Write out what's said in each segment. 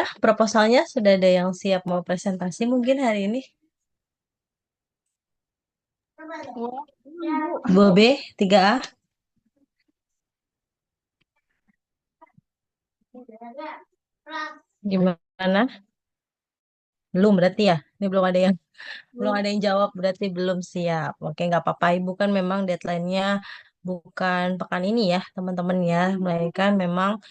Udah, proposalnya sudah ada yang siap mau presentasi mungkin hari ini? Oh, Bu. 2B, 3A, gimana? Belum berarti ya? Ini belum ada yang jawab berarti belum siap. Oke, nggak apa-apa. Ibu kan memang deadline-nya bukan pekan ini ya, teman-teman ya. Melainkan memang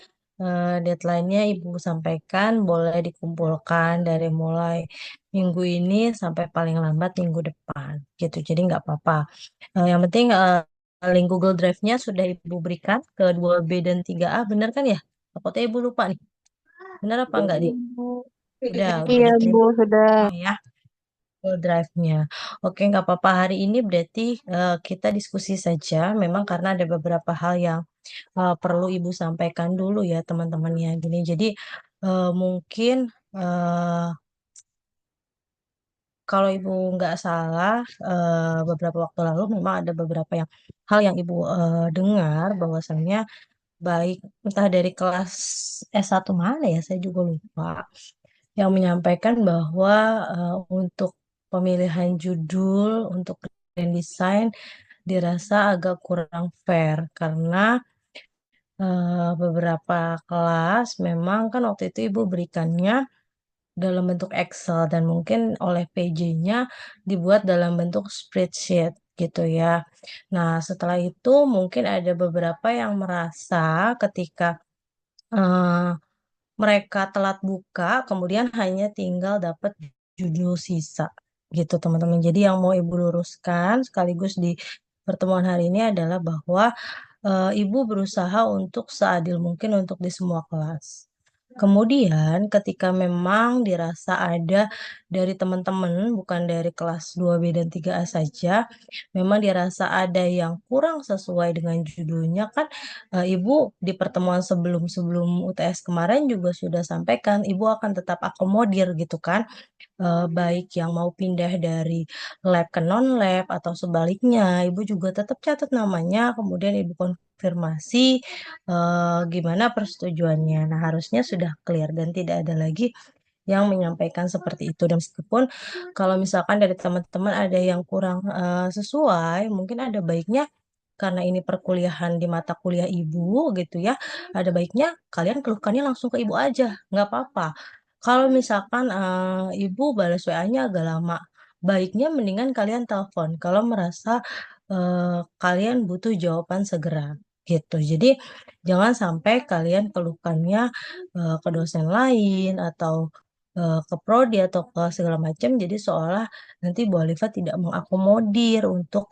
deadline-nya Ibu sampaikan boleh dikumpulkan dari mulai minggu ini sampai paling lambat minggu depan gitu. Jadi nggak apa-apa. Yang penting link Google Drive-nya sudah Ibu berikan ke 2B dan 3A, benar kan ya? Takutnya Ibu lupa nih. Benar apa enggak nih? Udah Iya, Bu, diterima sudah. ya Google Drive-nya. Oke, nggak apa-apa. Hari ini berarti kita diskusi saja. Memang karena ada beberapa hal yang perlu Ibu sampaikan dulu ya teman-teman ya. Gini, jadi mungkin eh, kalau Ibu nggak salah, beberapa waktu lalu memang ada beberapa hal yang Ibu dengar bahwasannya baik entah dari kelas S1 mana ya, saya juga lupa, yang menyampaikan bahwa untuk pemilihan judul untuk grand design dirasa agak kurang fair karena beberapa kelas memang kan waktu itu Ibu berikannya dalam bentuk Excel dan mungkin oleh PJ-nya dibuat dalam bentuk spreadsheet gitu ya. Nah, setelah itu mungkin ada beberapa yang merasa ketika eh, mereka telat buka, kemudian hanya tinggal dapat judul sisa gitu teman-teman. Jadi yang mau Ibu luruskan sekaligus di pertemuan hari ini adalah bahwa Ibu berusaha untuk seadil mungkin untuk di semua kelas. Kemudian ketika memang dirasa ada dari teman-teman, bukan dari kelas 2B dan 3A saja, memang dirasa ada yang kurang sesuai dengan judulnya kan, Ibu di pertemuan sebelum UTS kemarin juga sudah sampaikan, Ibu akan tetap akomodir gitu kan, baik yang mau pindah dari lab ke non-lab atau sebaliknya, Ibu juga tetap catat namanya, kemudian Ibu konfirmasi gimana persetujuannya. Nah, harusnya sudah clear dan tidak ada lagi yang menyampaikan seperti itu. Dan meskipun kalau misalkan dari teman-teman ada yang kurang sesuai, mungkin ada baiknya karena ini perkuliahan di mata kuliah ibu gitu ya, ada baiknya kalian keluhkannya langsung ke ibu aja, nggak apa-apa. Kalau misalkan ibu balas WA-nya agak lama, baiknya mendingan kalian telepon kalau merasa kalian butuh jawaban segera gitu. Jadi jangan sampai kalian keluhkannya ke dosen lain atau ke prodi atau ke segala macam. Jadi seolah nanti Bu Alifa tidak mengakomodir untuk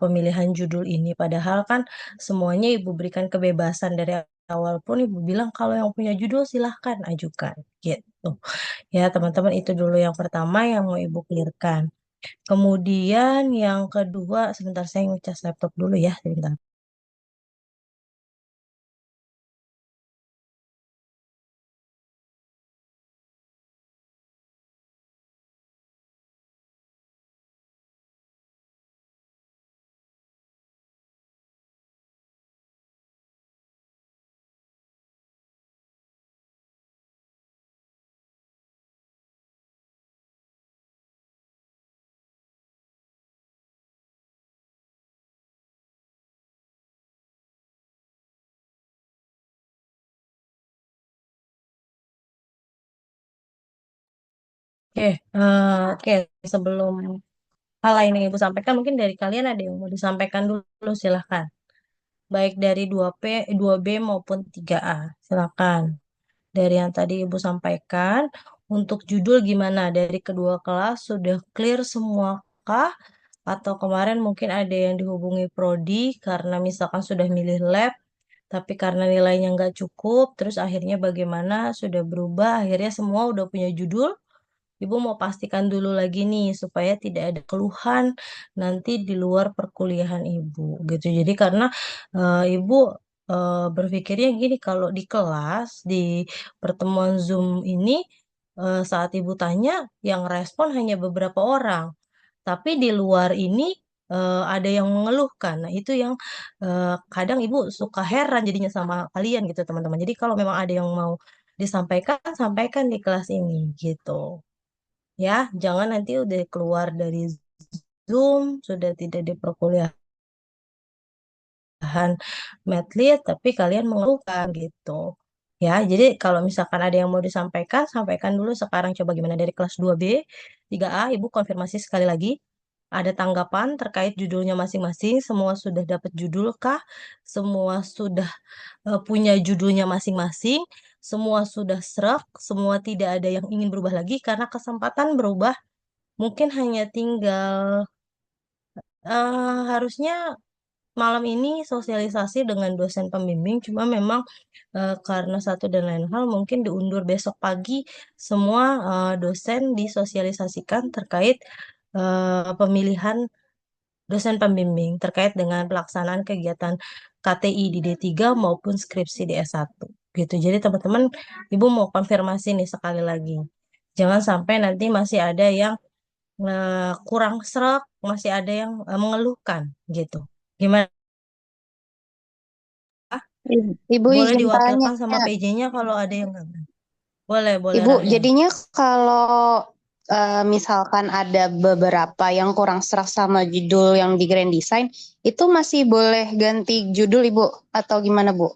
pemilihan judul ini. Padahal kan semuanya Ibu berikan kebebasan dari awal pun Ibu bilang kalau yang punya judul silahkan ajukan gitu. Ya teman-teman itu dulu yang pertama yang mau Ibu clearkan. Kemudian yang kedua, sebentar saya ngecas laptop dulu ya, sebentar. Oke, oke, sebelum hal lain yang Ibu sampaikan, mungkin dari kalian ada yang mau disampaikan dulu, silahkan. Baik dari 2B maupun 3A, silahkan. Dari yang tadi Ibu sampaikan, untuk judul gimana? Dari kedua kelas sudah clear semua kah? Atau kemarin mungkin ada yang dihubungi prodi karena misalkan sudah milih lab, tapi karena nilainya nggak cukup, terus akhirnya bagaimana? Sudah berubah, akhirnya semua udah punya judul, Ibu mau pastikan dulu lagi nih supaya tidak ada keluhan nanti di luar perkuliahan Ibu gitu. Jadi karena Ibu berpikirnya gini, kalau di kelas di pertemuan Zoom ini saat Ibu tanya yang respon hanya beberapa orang, tapi di luar ini ada yang mengeluhkan. Nah, itu yang kadang Ibu suka heran jadinya sama kalian gitu, teman-teman. Jadi kalau memang ada yang mau disampaikan, sampaikan di kelas ini gitu. Ya, jangan nanti udah keluar dari Zoom, sudah tidak di perkuliahan medlit, tapi kalian mengeluhkan gitu. Ya, jadi kalau misalkan ada yang mau disampaikan, sampaikan dulu sekarang. Coba gimana dari kelas 2B, 3A, Ibu konfirmasi sekali lagi. Ada tanggapan terkait judulnya masing-masing? Semua sudah dapat judul kah? Semua sudah punya judulnya masing-masing? Semua sudah serak? Semua tidak ada yang ingin berubah lagi? Karena kesempatan berubah mungkin hanya tinggal harusnya malam ini sosialisasi dengan dosen pembimbing, cuma memang karena satu dan lain hal mungkin diundur besok pagi semua dosen disosialisasikan terkait pemilihan dosen pembimbing terkait dengan pelaksanaan kegiatan KTI di D3 maupun skripsi di S1 gitu. Jadi teman-teman, Ibu mau konfirmasi nih sekali lagi. Jangan sampai nanti masih ada yang kurang serak, masih ada yang mengeluhkan gitu. Gimana? Ibu Boleh izin tanya, diwakilkan sama PJ-nya kalau ada yang nggak. Boleh, boleh Ibu, Rahel. jadinya kalau misalkan ada beberapa yang kurang serak sama judul yang di Grand Design, itu masih boleh ganti judul Ibu atau gimana Bu?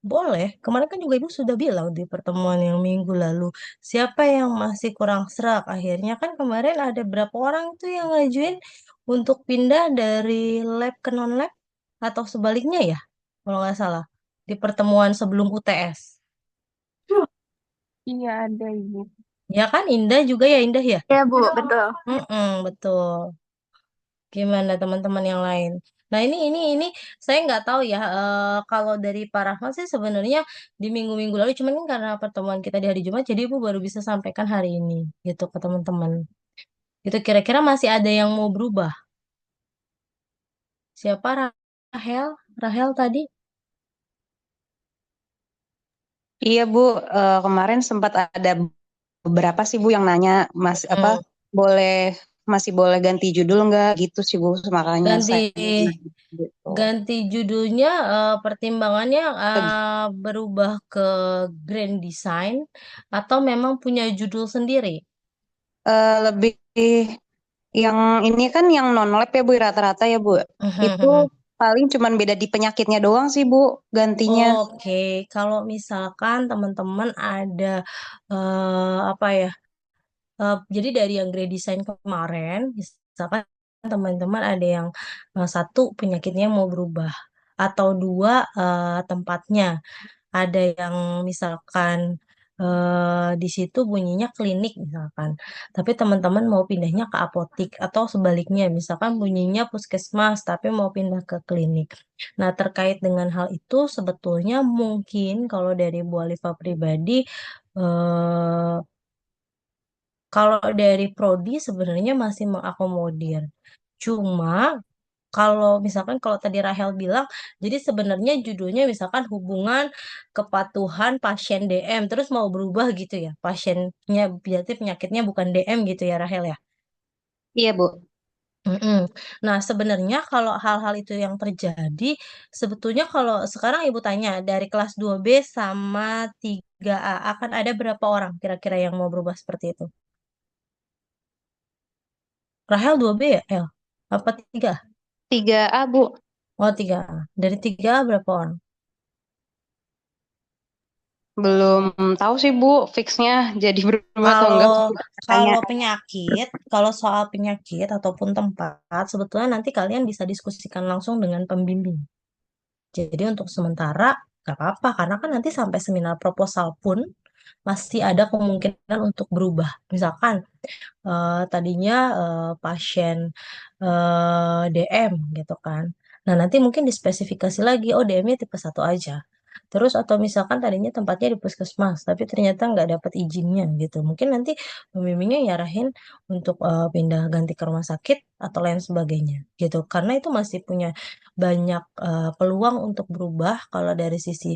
Boleh. Kemarin kan juga Ibu sudah bilang di pertemuan yang minggu lalu, siapa yang masih kurang serak. Akhirnya kan kemarin ada berapa orang itu yang ngajuin untuk pindah dari lab ke non-lab atau sebaliknya ya, kalau nggak salah, di pertemuan sebelum UTS. Iya ada Ibu. Ya kan, Indah juga ya, Indah ya? Iya Bu, betul. Betul. Gimana teman-teman yang lain? Nah ini saya nggak tahu ya. Kalau dari Pak Rahmat sih sebenarnya di minggu-minggu lalu, cuman kan karena pertemuan kita di hari Jumat, jadi Ibu baru bisa sampaikan hari ini gitu ke teman-teman. Itu kira-kira masih ada yang mau berubah? Siapa Rahel? Rahel tadi? Iya Bu, kemarin sempat ada beberapa sih Bu yang nanya Mas apa Hmm, boleh masih boleh ganti judul nggak gitu sih Bu, makanya ganti saya nanya gitu. ganti judulnya, pertimbangannya berubah ke Grand Design atau memang punya judul sendiri? Lebih yang ini kan yang non lab ya Bu rata-rata ya Bu. Itu paling cuman beda di penyakitnya doang sih Bu gantinya. Oke, kalau misalkan teman-teman ada apa ya? Jadi dari yang grade design kemarin, misalkan teman-teman ada yang satu penyakitnya mau berubah atau dua tempatnya. Ada yang misalkan di situ bunyinya klinik misalkan, tapi teman-teman mau pindahnya ke apotik atau sebaliknya, misalkan bunyinya puskesmas tapi mau pindah ke klinik. Nah, terkait dengan hal itu sebetulnya mungkin kalau dari Bu Alifa pribadi, eh, kalau dari prodi sebenarnya masih mengakomodir. Cuma kalau tadi Rahel bilang, jadi sebenarnya judulnya misalkan hubungan kepatuhan pasien DM, terus mau berubah gitu ya, pasiennya berarti penyakitnya bukan DM gitu ya Rahel ya. Iya Bu. Mm-mm. Nah, sebenarnya kalau hal-hal itu yang terjadi, sebetulnya kalau sekarang Ibu tanya dari kelas 2B sama 3A akan ada berapa orang kira-kira yang mau berubah seperti itu? Rahel 2B ya, El? Apa 3? 3A Bu. Oh, 3A. Dari 3A berapa orang? Belum tahu sih Bu fixnya jadi berubah atau enggak. Kalau Tanya. kalau soal penyakit ataupun tempat, sebetulnya nanti kalian bisa diskusikan langsung dengan pembimbing. Jadi untuk sementara gak apa-apa, karena kan nanti sampai seminar proposal pun masih ada kemungkinan untuk berubah. Misalkan tadinya pasien DM gitu kan. Nah, nanti mungkin dispesifikasi lagi, oh DM-nya tipe 1 aja. Terus atau misalkan tadinya tempatnya di puskesmas, tapi ternyata nggak dapat izinnya gitu. Mungkin nanti pembimbingnya nyarahin untuk pindah ganti ke rumah sakit atau lain sebagainya gitu. Karena itu masih punya banyak peluang untuk berubah kalau dari sisi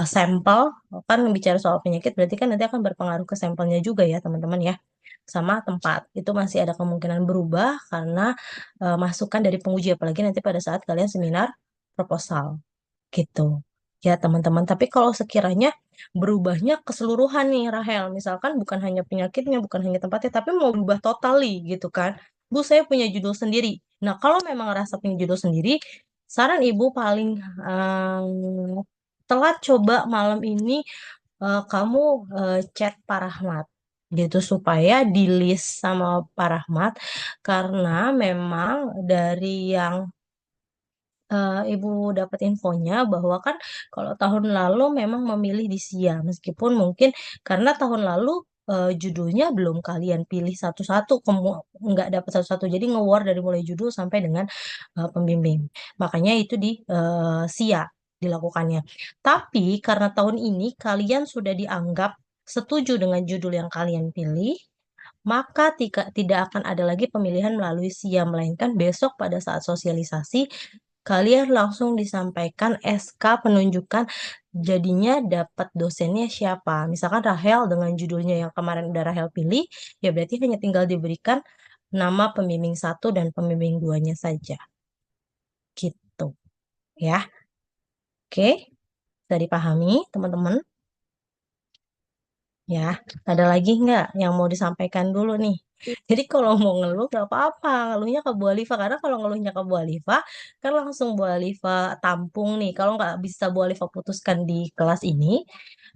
sampel. Kan bicara soal penyakit berarti kan nanti akan berpengaruh ke sampelnya juga ya teman-teman ya, sama tempat itu masih ada kemungkinan berubah karena masukan dari penguji, apalagi nanti pada saat kalian seminar proposal gitu. ya teman-teman. Tapi kalau sekiranya berubahnya keseluruhan nih Rahel, misalkan bukan hanya penyakitnya, bukan hanya tempatnya, tapi mau berubah totally gitu kan. Bu, saya punya judul sendiri. Nah, kalau memang rasa punya judul sendiri, saran ibu paling telat coba malam ini kamu chat Pak Rahmat gitu supaya di list sama Pak Rahmat karena memang dari yang Ibu dapat infonya bahwa kan kalau tahun lalu memang memilih di SIA meskipun mungkin karena tahun lalu judulnya belum kalian pilih satu-satu nggak dapat satu-satu jadi nge-war dari mulai judul sampai dengan pembimbing makanya itu di SIA dilakukannya tapi karena tahun ini kalian sudah dianggap setuju dengan judul yang kalian pilih maka tidak akan ada lagi pemilihan melalui SIA, melainkan besok pada saat sosialisasi, kalian langsung disampaikan SK penunjukan jadinya dapat dosennya siapa. Misalkan Rahel dengan judulnya yang kemarin udah Rahel pilih, ya berarti hanya tinggal diberikan nama pembimbing satu dan pembimbing duanya saja. Gitu ya. Oke, bisa dipahami teman-teman? Ya, ada lagi nggak yang mau disampaikan dulu nih? Jadi kalau mau ngeluh nggak apa-apa, ngeluhnya ke Bu Alifa karena kalau ngeluhnya ke Bu Alifa kan langsung Bu Alifa tampung nih. Kalau nggak bisa Bu Alifa putuskan di kelas ini,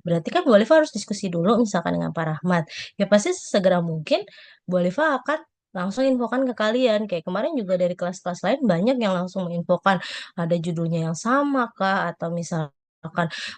berarti kan Bu Alifa harus diskusi dulu misalkan dengan Pak Rahmat. Ya pasti segera mungkin Bu Alifa akan langsung infokan ke kalian. Kayak kemarin juga dari kelas-kelas lain banyak yang langsung menginfokan ada judulnya yang sama kah atau misalkan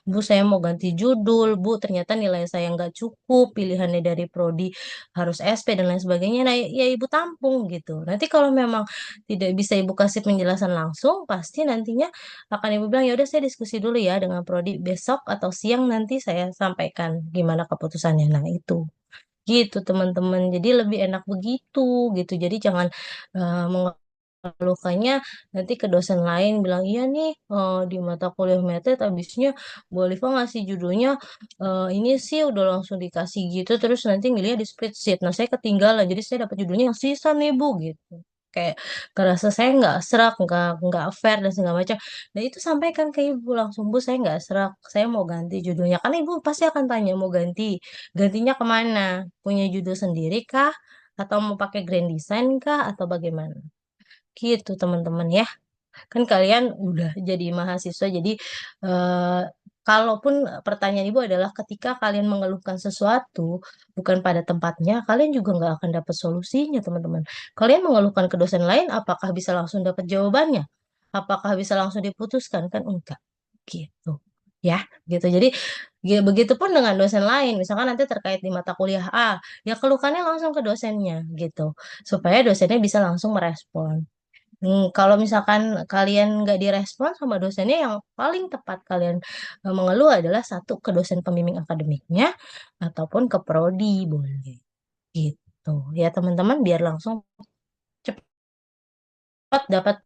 Bu, saya mau ganti judul. Bu, ternyata nilai saya nggak cukup. Pilihannya dari prodi harus SP dan lain sebagainya. Nah, ya Ibu tampung gitu. Nanti kalau memang tidak bisa Ibu kasih penjelasan langsung, pasti nantinya akan Ibu bilang, ya udah saya diskusi dulu ya dengan prodi besok atau siang nanti saya sampaikan gimana keputusannya. Nah, itu. Gitu, teman-teman. Jadi lebih enak begitu gitu. Jadi jangan lukanya nanti ke dosen lain bilang iya nih di mata kuliah metet abisnya Bu Alifa ngasih judulnya ini sih udah langsung dikasih gitu terus nanti ngeliat di spreadsheet nah saya ketinggalan jadi saya dapat judulnya yang sisa nih Bu gitu kayak kerasa saya nggak serak nggak fair dan segala macam nah itu sampaikan ke ibu langsung Bu saya nggak serak saya mau ganti judulnya karena ibu pasti akan tanya mau gantinya kemana punya judul sendiri kah atau mau pakai grand design kah atau bagaimana gitu teman-teman ya. Kan kalian udah jadi mahasiswa, jadi eh, kalaupun pertanyaan Ibu adalah ketika kalian mengeluhkan sesuatu bukan pada tempatnya, kalian juga nggak akan dapat solusinya teman-teman. Kalian mengeluhkan ke dosen lain, apakah bisa langsung dapat jawabannya? Apakah bisa langsung diputuskan? Kan enggak. Gitu. Ya, gitu. Jadi begitupun dengan dosen lain, misalkan nanti terkait di mata kuliah A, ya keluhkannya langsung ke dosennya gitu, supaya dosennya bisa langsung merespon. Kalau misalkan kalian nggak direspon sama dosennya, yang paling tepat kalian mengeluh adalah satu ke dosen pembimbing akademiknya ataupun ke prodi boleh. Gitu ya teman-teman biar langsung cepat dapat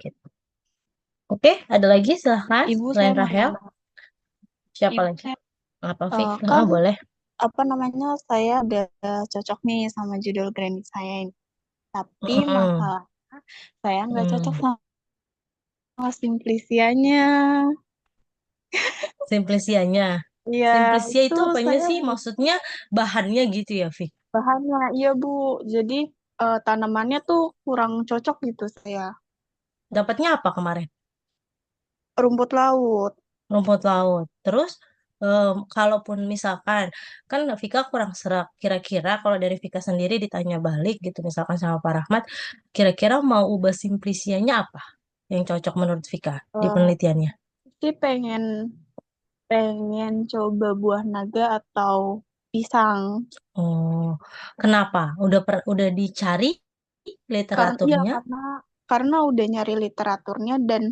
gitu. Oke, ada lagi silahkan Ibu saya selain mau Rahel. nambah. Siapa Ibu lagi? saya Apa Fik? kan Boleh. apa namanya saya udah cocok nih sama judul grand saya ini. Tapi Mm-mm. masalahnya saya nggak cocok Mm. sama simplisianya. Simplisianya. Iya, Simplisia itu itu apanya saya sih? Maksudnya bahannya gitu ya, Fik? bahannya. Iya, Bu. Jadi tanamannya tuh kurang cocok gitu saya. Dapatnya apa kemarin? Rumput laut. Rumput laut. Terus, kalaupun misalkan, kan Vika kurang serak. Kira-kira kalau dari Vika sendiri ditanya balik gitu, misalkan sama Pak Rahmat, kira-kira mau ubah simplisianya apa yang cocok menurut Vika di Eh, penelitiannya? sih pengen pengen coba buah naga atau pisang. Oh, kenapa? Udah dicari Karena ya literaturnya? karena udah nyari literaturnya dan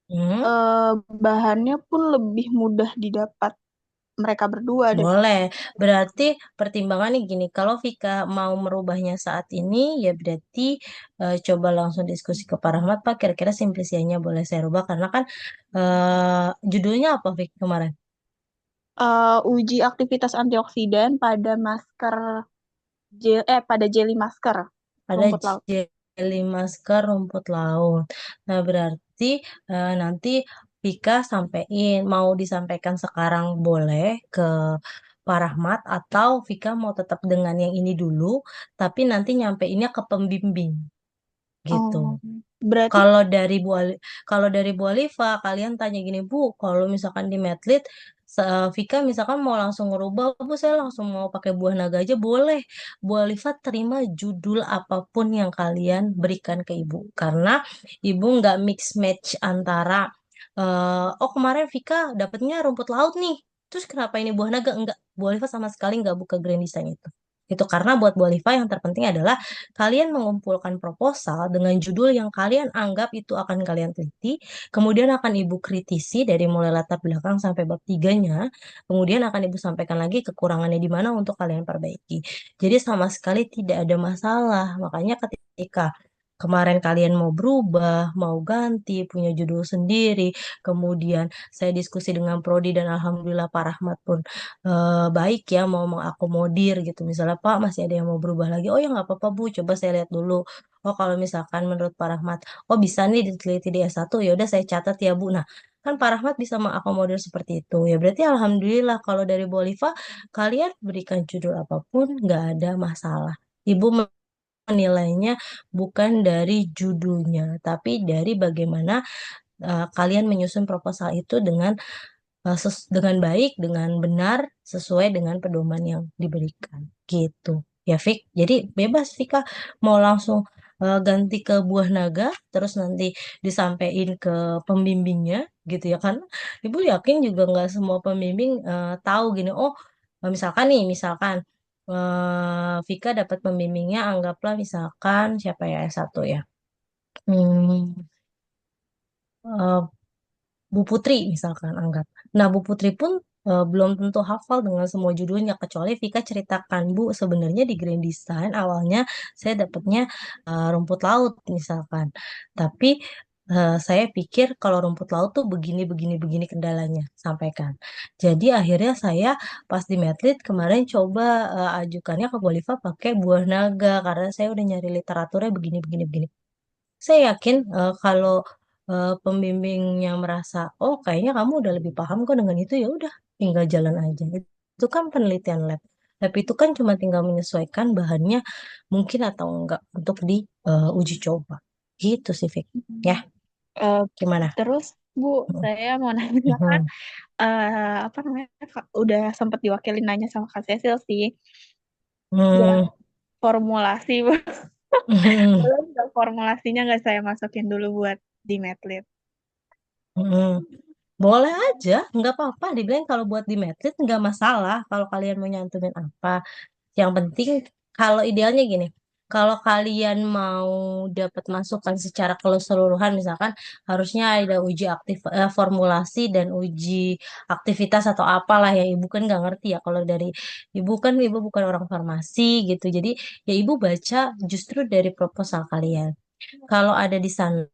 Hmm? eh, bahannya pun lebih mudah didapat mereka berdua daripada Boleh. Berarti pertimbangannya gini, kalau Vika mau merubahnya saat ini, ya berarti coba langsung diskusi ke Pak Rahmat, Pak, kira-kira simplisianya boleh saya rubah, karena kan judulnya apa, Vik, kemarin? uji aktivitas antioksidan pada masker pada jelly masker Ada rumput laut. jelly masker rumput laut. Nah, berarti nanti Vika sampein, mau disampaikan sekarang boleh ke Pak Rahmat atau Vika mau tetap dengan yang ini dulu, tapi nanti nyampeinnya ke pembimbing gitu. Oh, berarti Kalau dari kalau dari Bu Alifa, kalian tanya gini, Bu, kalau misalkan di Medlit, Vika misalkan mau langsung ngerubah, Bu, saya langsung mau pakai buah naga aja, boleh. Bu Alifa terima judul apapun yang kalian berikan ke Ibu. Karena Ibu nggak mix match antara, oh kemarin Vika dapetnya rumput laut nih, terus kenapa ini buah naga? Enggak, Bu Alifa sama sekali nggak buka grand design itu. Itu karena buat Bu Alifa yang terpenting adalah kalian mengumpulkan proposal dengan judul yang kalian anggap itu akan kalian teliti, kemudian akan Ibu kritisi dari mulai latar belakang sampai bab tiganya, kemudian akan Ibu sampaikan lagi kekurangannya di mana untuk kalian perbaiki. Jadi sama sekali tidak ada masalah. Makanya ketika kemarin kalian mau berubah, mau ganti, punya judul sendiri, kemudian saya diskusi dengan Prodi dan Alhamdulillah Pak Rahmat pun baik ya mau mengakomodir gitu. Misalnya Pak masih ada yang mau berubah lagi. Oh ya nggak apa-apa Bu, coba saya lihat dulu. Oh kalau misalkan menurut Pak Rahmat, oh bisa nih diteliti di S1, ya udah saya catat ya Bu. Nah, kan Pak Rahmat bisa mengakomodir seperti itu. Ya berarti Alhamdulillah kalau dari Bu Oliva, kalian berikan judul apapun nggak ada masalah. Ibu menilainya bukan dari judulnya, tapi dari bagaimana kalian menyusun proposal itu dengan dengan baik, dengan benar, sesuai dengan pedoman yang diberikan. Gitu. Ya, Fik. Jadi bebas, Vika. Mau langsung ganti ke buah naga, terus nanti disampaikan ke pembimbingnya, gitu ya kan? Ibu yakin juga nggak semua pembimbing tahu gini, oh, misalkan nih, misalkan Vika dapat pembimbingnya, anggaplah misalkan siapa ya S1 ya. Hmm, eh, Bu Putri misalkan anggap. Nah, Bu Putri pun belum tentu hafal dengan semua judulnya kecuali Vika ceritakan, Bu, sebenarnya di Grand Design awalnya saya dapatnya rumput laut misalkan. Tapi saya pikir kalau rumput laut tuh begini begini begini kendalanya, sampaikan. Jadi akhirnya saya pas di Medlit kemarin coba ajukannya ke Boliva pakai buah naga karena saya udah nyari literaturnya begini begini begini. Saya yakin kalau pembimbingnya merasa, oh kayaknya kamu udah lebih paham kok dengan itu, ya udah tinggal jalan aja. Itu kan penelitian lab. Lab itu kan cuma tinggal menyesuaikan bahannya mungkin atau enggak untuk di uji coba. Gitu sih, Fik. Ya, eh, gimana? terus Bu, Hmm. saya mau nanya kan, Mhm. apa namanya, udah sempat diwakilin nanya sama Kak Cecil sih, buat Hmm. formulasi, Bu. Mhm. Boleh nggak formulasinya nggak saya masukin dulu buat di Medlit? Mhm. Boleh aja, nggak apa-apa. Dibilang kalau buat di Matrix nggak masalah. Kalau kalian mau nyantumin apa, yang penting kalau idealnya gini, kalau kalian mau dapat masukan secara keseluruhan, misalkan harusnya ada uji formulasi dan uji aktivitas atau apalah ya ibu kan nggak ngerti ya kalau dari ibu kan ibu bukan orang farmasi gitu. Jadi ya ibu baca justru dari proposal kalian. Kalau ada di sana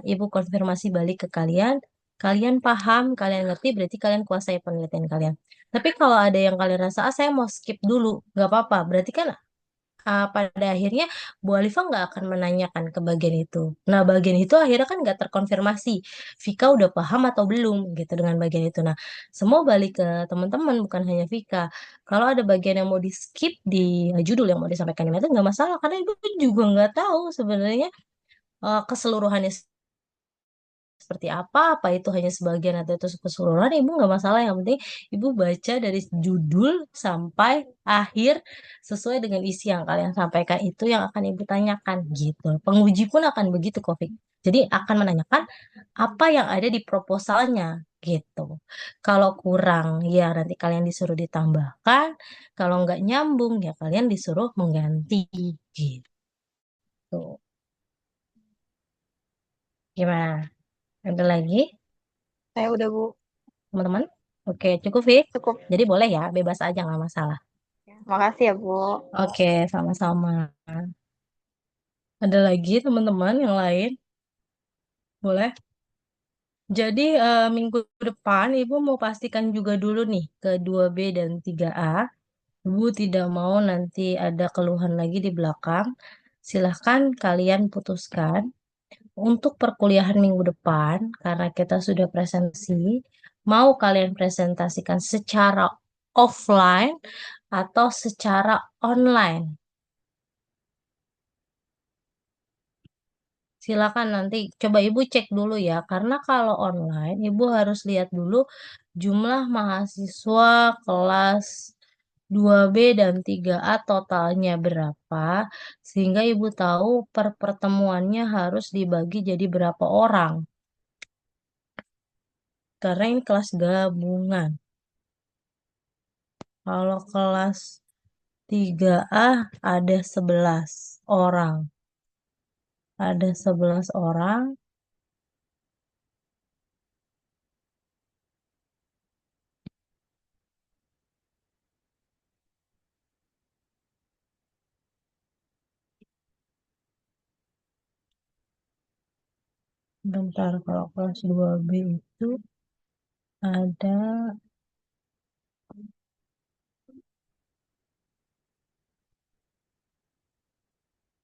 ibu konfirmasi balik ke kalian, kalian paham, kalian ngerti, berarti kalian kuasai penelitian kalian. Tapi kalau ada yang kalian rasa, ah saya mau skip dulu, nggak apa-apa. Berarti kan pada akhirnya Bu Alifa nggak akan menanyakan ke bagian itu. Nah, bagian itu akhirnya kan nggak terkonfirmasi. Vika udah paham atau belum gitu dengan bagian itu. Nah, semua balik ke teman-teman, bukan hanya Vika. Kalau ada bagian yang mau di skip di judul yang mau disampaikan itu nggak masalah, karena ibu juga nggak tahu sebenarnya keseluruhannya seperti apa, apa itu hanya sebagian atau itu keseluruhan, ibu nggak masalah. Yang penting ibu baca dari judul sampai akhir sesuai dengan isi yang kalian sampaikan itu yang akan ibu tanyakan gitu. Penguji pun akan begitu, Kofik. Jadi akan menanyakan apa yang ada di proposalnya gitu. Kalau kurang ya nanti kalian disuruh ditambahkan. Kalau nggak nyambung ya kalian disuruh mengganti gitu. Gimana? Ada lagi? Saya udah Bu, Teman-teman? Oke, cukup, Vic. cukup. Jadi boleh ya, bebas aja nggak masalah. Makasih ya Bu. Oke, sama-sama. Ada lagi teman-teman yang lain? Boleh. Jadi minggu depan Ibu mau pastikan juga dulu nih ke 2B dan 3A. Ibu tidak mau nanti ada keluhan lagi di belakang. Silahkan kalian putuskan. untuk perkuliahan minggu depan, karena kita sudah presentasi, mau kalian presentasikan secara offline atau secara online? Silakan nanti coba Ibu cek dulu ya, karena kalau online Ibu harus lihat dulu jumlah mahasiswa kelas 2B dan 3A totalnya berapa, sehingga Ibu tahu per pertemuannya harus dibagi jadi berapa orang. Karena ini kelas gabungan. Kalau kelas 3A ada 11 orang. Ada 11 orang. Bentar, kalau kelas 2B itu ada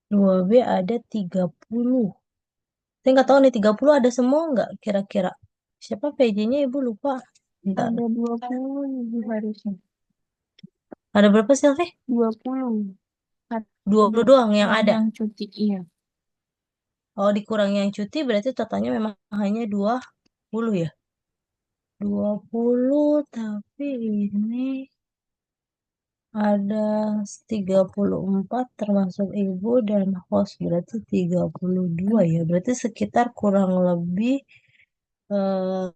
2B ada 30. Saya nggak tahu nih 30 ada semua nggak kira-kira. Siapa PJ-nya Ibu lupa. Bentar. Ada 20 lebih harusnya. Ada berapa sih, Alfi? 20. 20 doang yang Kurang ada. yang cuti, iya. Kalau dikurang yang cuti berarti totalnya memang hanya 20 ya. 20 tapi ini ada 34 termasuk ibu dan host berarti 32 ya. Berarti sekitar kurang lebih eh,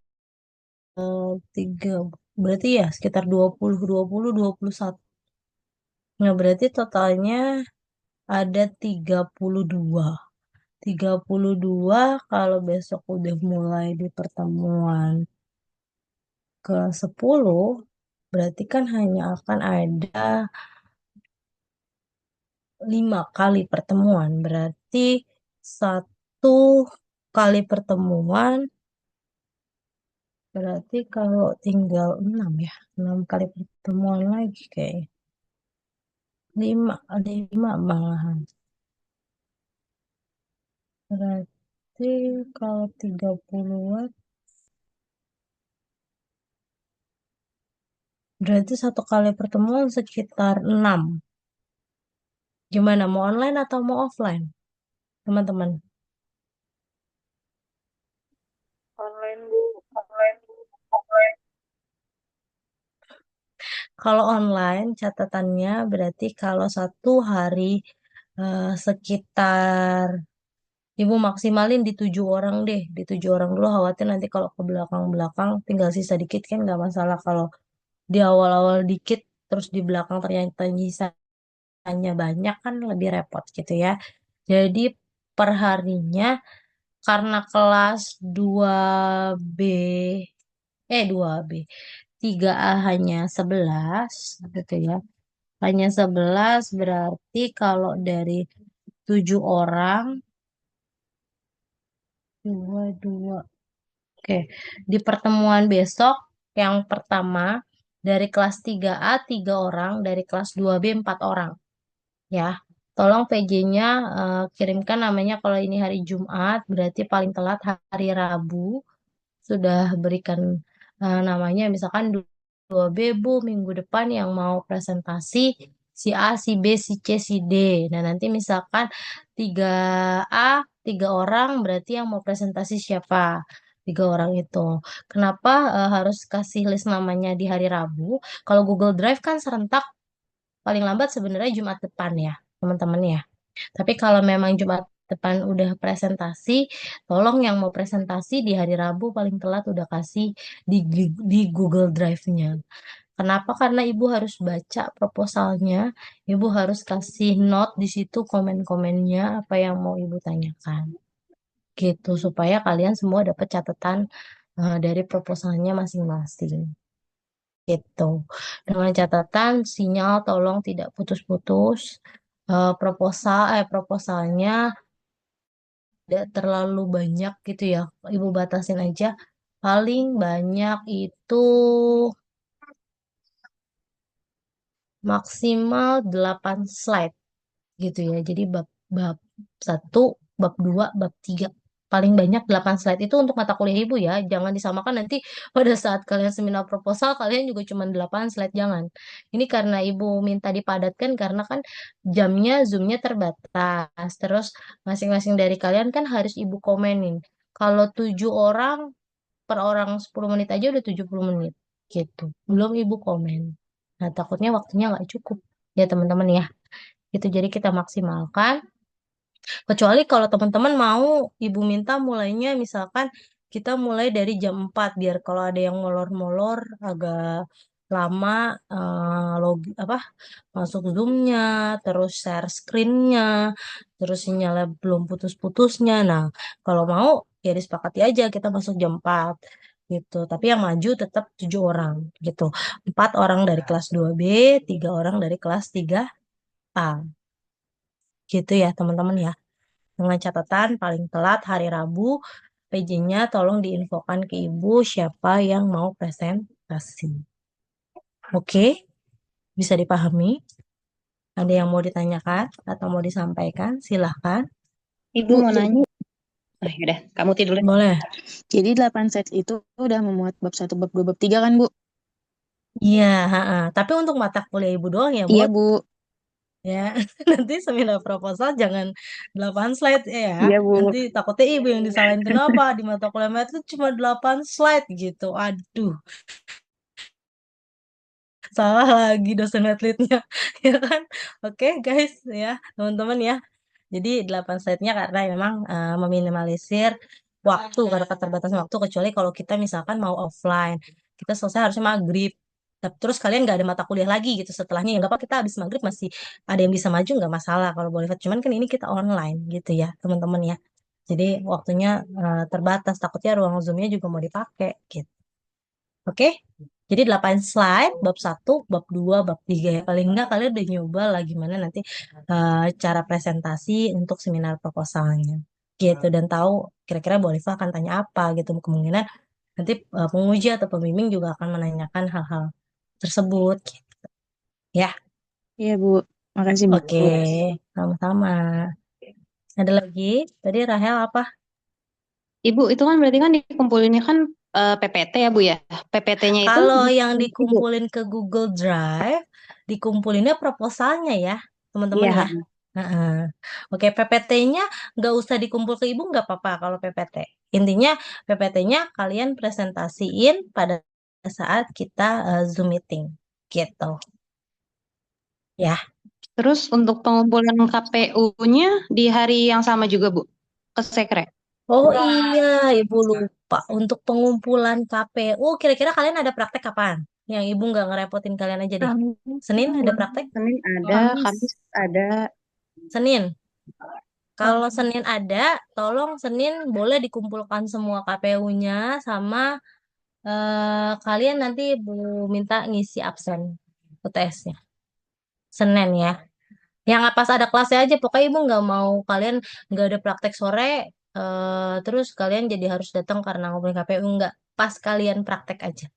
tiga berarti ya sekitar 20 20 21. Nah, berarti totalnya ada 32. 32 kalau besok udah mulai di pertemuan ke-10 berarti kan hanya akan ada 5 kali pertemuan. Berarti satu kali pertemuan berarti kalau tinggal 6 ya. 6 kali pertemuan lagi kayaknya. 5 malahan. Berarti kalau 30-an berarti satu kali pertemuan sekitar 6. Gimana, mau online atau mau offline, teman-teman? Online Bu, online Bu, online. Kalau online, catatannya berarti kalau satu hari sekitar Ibu maksimalin di 7 orang deh, di 7 orang dulu. Khawatir nanti kalau ke belakang-belakang tinggal sisa dikit kan nggak masalah. Kalau di awal-awal dikit terus di belakang ternyata sisanya banyak kan lebih repot gitu ya. Jadi perharinya karena kelas 2B 2B 3A hanya 11 gitu ya. Hanya 11 berarti kalau dari 7 orang, dua. Oke, di pertemuan besok yang pertama dari kelas 3A 3 orang, dari kelas 2B 4 orang ya. Tolong PJ-nya kirimkan namanya kalau ini hari Jumat, berarti paling telat hari Rabu sudah berikan namanya misalkan 2B Bu minggu depan yang mau presentasi si A, si B, si C, si D. Nah, nanti misalkan 3A 3 orang berarti yang mau presentasi siapa? 3 orang itu. Kenapa harus kasih list namanya di hari Rabu? Kalau Google Drive kan serentak paling lambat sebenarnya Jumat depan ya, teman-teman ya. Tapi kalau memang Jumat depan udah presentasi, tolong yang mau presentasi di hari Rabu paling telat udah kasih di Google Drive-nya. Kenapa? Karena Ibu harus baca proposalnya, Ibu harus kasih note di situ komen-komennya apa yang mau Ibu tanyakan. Gitu, supaya kalian semua dapat catatan dari proposalnya masing-masing. Gitu. Dengan catatan sinyal tolong tidak putus-putus. Proposalnya tidak terlalu banyak gitu ya. Ibu batasin aja. Paling banyak itu maksimal 8 slide gitu ya. Jadi bab bab 1, bab 2, bab 3 paling banyak 8 slide itu untuk mata kuliah ibu ya. Jangan disamakan nanti pada saat kalian seminar proposal kalian juga cuma 8 slide, jangan. Ini karena ibu minta dipadatkan karena kan jamnya Zoom-nya terbatas. Terus masing-masing dari kalian kan harus ibu komenin. Kalau 7 orang per orang 10 menit aja udah 70 menit gitu. Belum ibu komen. Nah, takutnya waktunya nggak cukup ya teman-teman ya. Itu jadi kita maksimalkan. Kecuali kalau teman-teman mau ibu minta mulainya misalkan kita mulai dari jam 4 biar kalau ada yang molor-molor agak lama apa masuk Zoom-nya, terus share screen-nya, terus sinyalnya belum putus-putusnya. Nah, kalau mau ya disepakati aja kita masuk jam 4 gitu. Tapi yang maju tetap 7 orang gitu. 4 orang dari kelas 2B, 3 orang dari kelas 3A. Gitu ya teman-teman ya. Dengan catatan paling telat hari Rabu, PJ-nya tolong diinfokan ke ibu siapa yang mau presentasi. Oke, bisa dipahami? Ada yang mau ditanyakan atau mau disampaikan? Silahkan. Ibu Bu, mau jadi, nanya. Ah, yaudah, kamu tidur deh. Boleh. jadi 8 set itu udah memuat bab 1, bab 2, bab 3 kan, Bu? Iya, ha-ha. Tapi untuk mata kuliah ibu doang ya, Iya, Bud. Bu. Ya, nanti seminar proposal jangan 8 slide ya. Iya, Bu. Nanti takutnya ibu yang disalahin kenapa di mata kuliah math itu cuma 8 slide gitu. Aduh, salah lagi dosen atletnya, ya kan? Oke, guys, ya, teman-teman ya. Jadi 8 slide-nya karena memang meminimalisir waktu karena keterbatasan waktu kecuali kalau kita misalkan mau offline. Kita selesai harusnya maghrib. Terus kalian nggak ada mata kuliah lagi gitu setelahnya. Ya nggak apa kita habis maghrib masih ada yang bisa maju nggak masalah kalau boleh. Cuman kan ini kita online gitu ya teman-teman ya. Jadi waktunya terbatas. Takutnya ruang Zoom-nya juga mau dipakai gitu. Oke? Jadi 8 slide, bab 1, bab 2, bab 3 ya. Paling enggak kalian udah nyoba lah gimana nanti cara presentasi untuk seminar proposalnya. Gitu. Dan tahu kira-kira Bu Oliva akan tanya apa gitu. Kemungkinan nanti penguji atau pembimbing juga akan menanyakan hal-hal tersebut. Gitu. Ya, Iya, Bu. Makasih, Bu. oke. Sama-sama. Ada lagi? Tadi Rahel apa? Ibu, itu kan berarti kan dikumpulinnya kan PPT ya, Bu ya? PPT-nya itu Kalau yang Ibu. dikumpulin ke Google Drive, dikumpulinnya proposalnya ya, teman-teman Iya. ya. Heeh. Oke, PPT-nya nggak usah dikumpul ke ibu nggak apa-apa kalau PPT. Intinya PPT-nya kalian presentasiin pada saat kita Zoom meeting, gitu. Ya. Terus untuk pengumpulan KPU-nya di hari yang sama juga, Bu? Ke Sekre. Oh iya, ibu lupa. Untuk pengumpulan KPU, kira-kira kalian ada praktek kapan? Yang ibu nggak ngerepotin kalian aja deh. Senin ada praktek? Senin ada, Kamis, Kamis ada. Senin. Kalau Senin ada, tolong Senin boleh dikumpulkan semua KPU-nya sama kalian nanti Bu minta ngisi absen UTS-nya. Senin ya. Yang pas ada kelasnya aja, pokoknya Ibu nggak mau kalian nggak ada praktek sore, terus kalian jadi harus datang karena ngumpulin KPU nggak. Pas kalian praktek aja.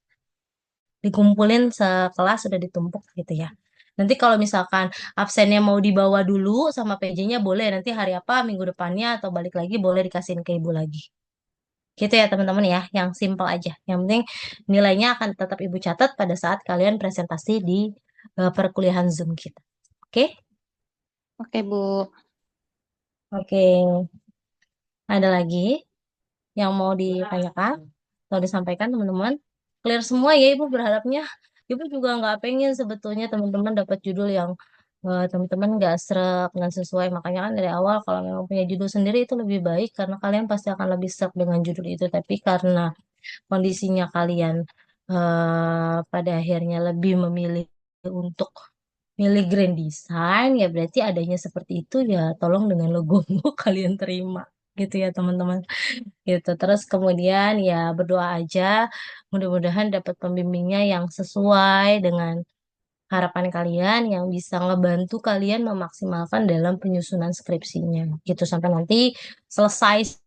Dikumpulin sekelas sudah ditumpuk gitu ya. Nanti kalau misalkan absennya mau dibawa dulu sama PJ-nya boleh. Nanti hari apa minggu depannya atau balik lagi boleh dikasihin ke ibu lagi. Gitu ya teman-teman ya. Yang simple aja. Yang penting nilainya akan tetap ibu catat pada saat kalian presentasi di perkuliahan Zoom kita. Oke? Oke, Bu. Oke. Ada lagi yang mau ditanyakan atau disampaikan teman-teman? Clear semua ya Ibu berharapnya. Ibu juga nggak pengen sebetulnya teman-teman dapat judul yang teman-teman nggak srek, nggak sesuai. Makanya kan dari awal kalau memang punya judul sendiri itu lebih baik karena kalian pasti akan lebih srek dengan judul itu. Tapi karena kondisinya kalian pada akhirnya lebih memilih untuk milih grand design, ya berarti adanya seperti itu ya tolong dengan logomu kalian terima. Gitu ya teman-teman gitu. Terus kemudian ya berdoa aja, mudah-mudahan dapat pembimbingnya yang sesuai dengan harapan kalian, yang bisa ngebantu kalian memaksimalkan dalam penyusunan skripsinya, gitu sampai nanti selesai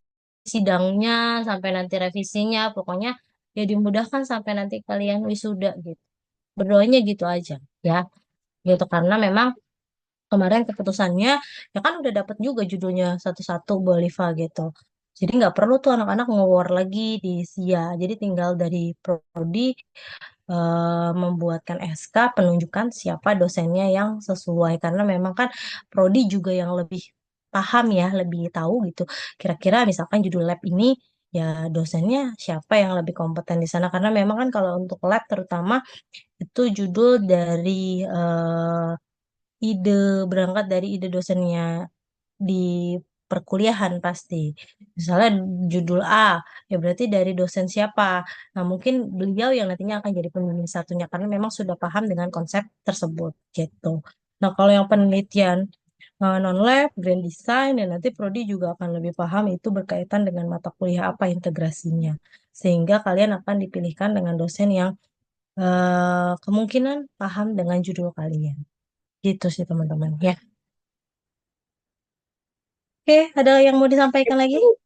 sidangnya, sampai nanti revisinya, pokoknya ya dimudahkan sampai nanti kalian wisuda gitu. Berdoanya gitu aja ya, gitu karena memang kemarin keputusannya ya kan udah dapat juga judulnya satu-satu Bu Oliva gitu. Jadi nggak perlu tuh anak-anak nge-war lagi di SIA. Jadi tinggal dari prodi membuatkan SK penunjukan siapa dosennya yang sesuai. Karena memang kan prodi juga yang lebih paham ya, lebih tahu gitu. Kira-kira misalkan judul lab ini ya dosennya siapa yang lebih kompeten di sana. Karena memang kan kalau untuk lab terutama itu judul dari ide berangkat dari ide dosennya di perkuliahan pasti. Misalnya judul A, ya berarti dari dosen siapa. Nah, mungkin beliau yang nantinya akan jadi pembimbing satunya karena memang sudah paham dengan konsep tersebut gitu. Nah, kalau yang penelitian non-lab, grand design, dan nanti prodi juga akan lebih paham itu berkaitan dengan mata kuliah apa integrasinya. Sehingga kalian akan dipilihkan dengan dosen yang kemungkinan paham dengan judul kalian. Gitu sih teman-teman ya. Oke, ada yang mau disampaikan lagi? Bu.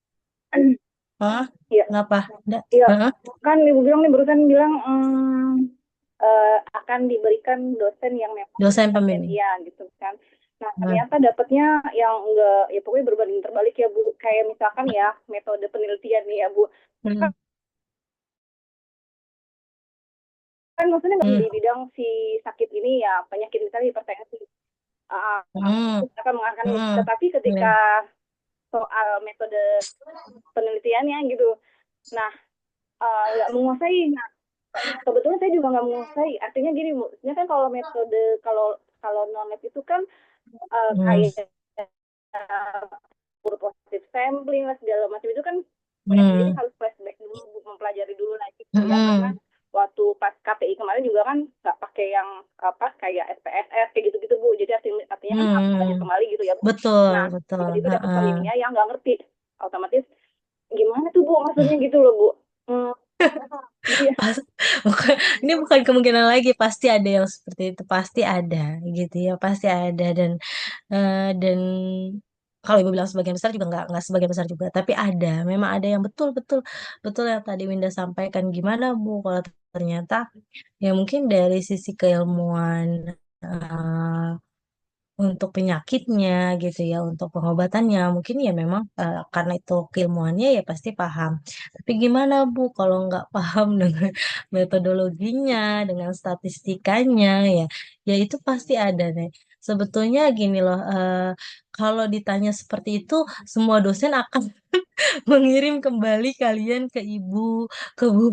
Hah? Iya, Kenapa? Enggak. iya. Hah? Kan Ibu bilang nih barusan bilang akan diberikan dosen yang memang Dosen kompeten, pembimbing. iya gitu kan. Nah, Hmm. ternyata dapatnya yang enggak, ya pokoknya berbanding terbalik ya Bu. Kayak misalkan ya metode penelitian nih ya Bu. Hmm. Kan maksudnya nggak Hmm. di bidang si sakit ini ya, penyakit misalnya hipertensi. Hmm. Akan mengarahkan, Hmm. tetapi Ya. ketika soal metode penelitiannya gitu, nah nggak menguasai. Nah, kebetulan saya juga nggak menguasai. Artinya gini, maksudnya kan kalau metode kalau kalau non lab itu kan Hmm. kayak positif sampling lah segala macam itu kan banyak, jadi Hmm. harus flashback dulu, mempelajari dulu lagi gitu ya, karena Hmm. waktu pas KPI kemarin juga kan nggak pakai yang apa kayak SPSS kayak gitu-gitu Bu, jadi artinya kan harus belajar Hmm. kembali gitu ya Bu. Betul, Nah, betul. tiba-tiba dapat Heeh. pembimbingnya yang nggak ngerti, otomatis gimana tuh Bu maksudnya gitu loh Bu. Hmm, iya. Pas, ini bukan kemungkinan lagi, pasti ada yang seperti itu, pasti ada gitu ya, pasti ada dan kalau ibu bilang sebagian besar juga nggak sebagian besar juga, tapi ada, memang ada yang betul betul betul yang tadi Winda sampaikan. Gimana Bu kalau ternyata ya mungkin dari sisi keilmuan eh, untuk penyakitnya gitu ya, untuk pengobatannya mungkin ya memang karena itu keilmuannya ya pasti paham. Tapi gimana Bu kalau nggak paham dengan metodologinya, dengan statistikanya ya, ya itu pasti ada nih. Sebetulnya gini loh, kalau ditanya seperti itu, semua dosen akan mengirim kembali kalian ke Bu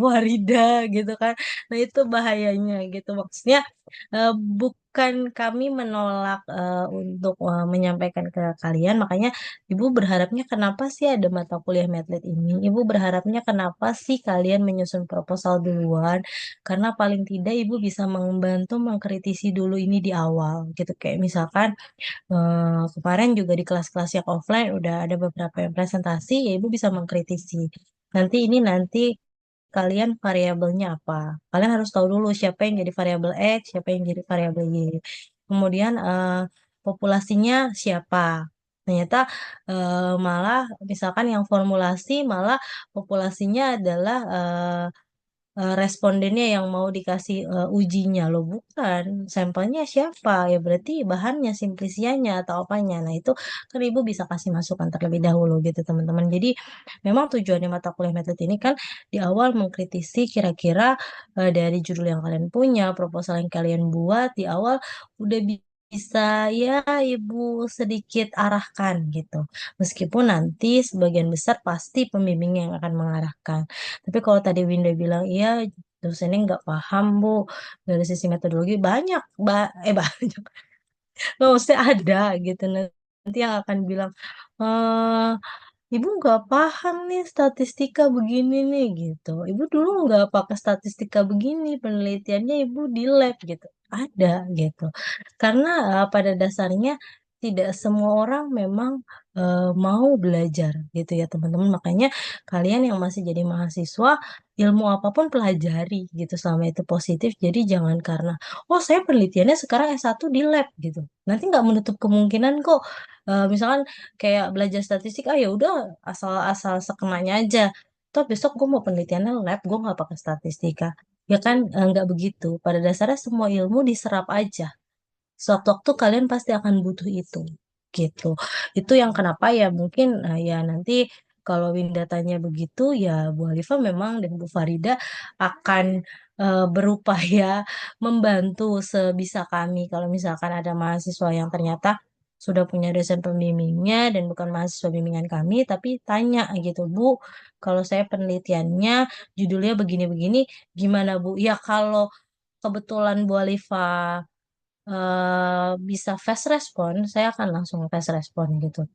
Farida gitu kan. Nah, itu bahayanya gitu. Maksudnya bukan kami menolak untuk menyampaikan ke kalian, makanya Ibu berharapnya kenapa sih ada mata kuliah medlet ini? Ibu berharapnya kenapa sih kalian menyusun proposal duluan? Karena paling tidak Ibu bisa membantu mengkritisi dulu ini di awal gitu. Kayak misalkan kemarin juga di kelas-kelas yang offline udah ada beberapa yang presentasi, ya Ibu bisa mengkritisi. Nanti kalian variabelnya apa? Kalian harus tahu dulu siapa yang jadi variabel X, siapa yang jadi variabel Y. Kemudian populasinya siapa? Ternyata malah misalkan yang formulasi malah populasinya adalah respondennya yang mau dikasih ujinya loh, bukan sampelnya siapa, ya berarti bahannya simplisianya atau apanya. Nah itu kan ibu bisa kasih masukan terlebih dahulu gitu teman-teman. Jadi memang tujuannya mata kuliah metode ini kan di awal mengkritisi kira-kira dari judul yang kalian punya, proposal yang kalian buat di awal udah bisa ya ibu sedikit arahkan gitu, meskipun nanti sebagian besar pasti pembimbingnya yang akan mengarahkan. Tapi kalau tadi Winda bilang, iya dosennya nggak paham Bu, dari sisi metodologi banyak, banyak, nggak mesti ada gitu. Nanti yang akan bilang, Ibu nggak paham nih statistika begini nih gitu. Ibu dulu nggak pakai statistika begini, penelitiannya ibu di lab gitu. Ada gitu. Karena pada dasarnya tidak semua orang memang mau belajar gitu ya teman-teman. Makanya kalian yang masih jadi mahasiswa, ilmu apapun pelajari gitu selama itu positif. Jadi jangan karena, oh saya penelitiannya sekarang S1 di lab gitu. Nanti nggak menutup kemungkinan kok. Misalkan kayak belajar statistik, ah ya udah asal-asal sekenanya aja. Toh besok gue mau penelitiannya lab, gue nggak pakai statistika. Ya kan nggak begitu. Pada dasarnya semua ilmu diserap aja. Sewaktu-waktu kalian pasti akan butuh itu. Gitu. Itu yang kenapa ya mungkin ya nanti kalau Winda tanya begitu, ya Bu Alifa memang dan Bu Farida akan berupaya membantu sebisa kami. Kalau misalkan ada mahasiswa yang ternyata sudah punya dosen pembimbingnya dan bukan mahasiswa bimbingan kami, tapi tanya gitu, Bu, kalau saya penelitiannya judulnya begini-begini, gimana Bu? Ya kalau kebetulan Bu Alifa bisa fast respon, saya akan langsung fast respon gitu.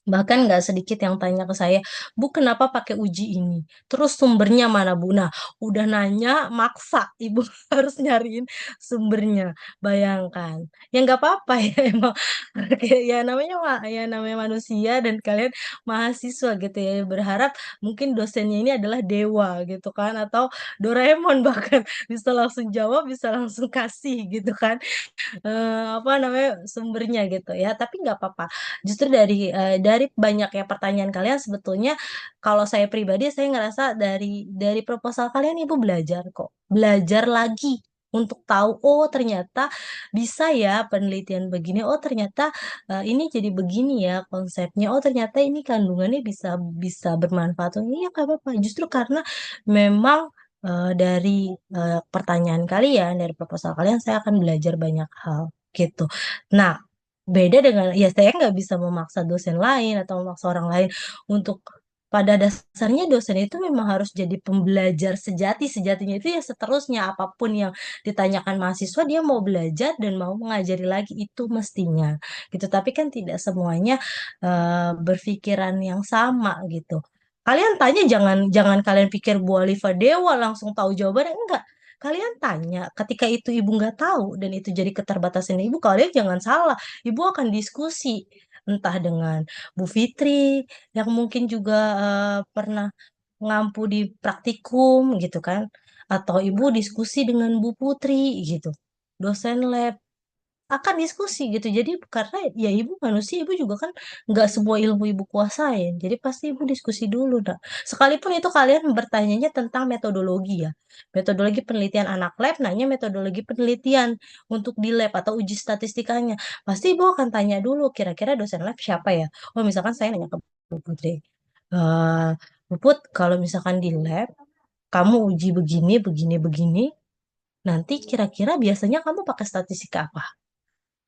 Bahkan nggak sedikit yang tanya ke saya, Bu, kenapa pakai uji ini? Terus sumbernya mana, Bu? Nah, udah nanya, maksa Ibu harus nyariin sumbernya. Bayangkan. Ya nggak apa-apa ya, emang. Ya namanya ya namanya manusia dan kalian mahasiswa gitu ya. Berharap mungkin dosennya ini adalah dewa gitu kan. Atau Doraemon bahkan bisa langsung jawab, bisa langsung kasih gitu kan, apa namanya sumbernya gitu ya, tapi nggak apa-apa, justru dari banyaknya pertanyaan kalian sebetulnya kalau saya pribadi saya ngerasa dari proposal kalian ibu belajar kok, belajar lagi untuk tahu oh ternyata bisa ya penelitian begini, oh ternyata ini jadi begini ya konsepnya, oh ternyata ini kandungannya bisa bisa bermanfaat, oh iya nggak apa-apa, justru karena memang dari pertanyaan kalian, dari proposal kalian, saya akan belajar banyak hal gitu. Nah, beda dengan ya saya nggak bisa memaksa dosen lain atau memaksa orang lain untuk pada dasarnya dosen itu memang harus jadi pembelajar sejati. Sejatinya itu ya seterusnya apapun yang ditanyakan mahasiswa dia mau belajar dan mau mengajari lagi itu mestinya gitu. Tapi kan tidak semuanya berpikiran yang sama gitu. Kalian tanya jangan jangan kalian pikir Bu Alifa dewa langsung tahu jawabannya enggak. Kalian tanya ketika itu ibu nggak tahu dan itu jadi keterbatasan ibu, kalian jangan salah. Ibu akan diskusi entah dengan Bu Fitri yang mungkin juga pernah ngampu di praktikum gitu kan, atau ibu diskusi dengan Bu Putri gitu, dosen lab akan diskusi gitu. Jadi karena ya ibu manusia, ibu juga kan nggak semua ilmu ibu kuasain. Jadi pasti ibu diskusi dulu, nak. Sekalipun itu kalian bertanyanya tentang metodologi ya. Metodologi penelitian anak lab, nanya metodologi penelitian untuk di lab atau uji statistikanya. Pasti ibu akan tanya dulu, kira-kira dosen lab siapa ya? Oh misalkan saya nanya ke Bu Putri. eh Bu Put, kalau misalkan di lab, kamu uji begini, begini, begini, nanti kira-kira biasanya kamu pakai statistika apa?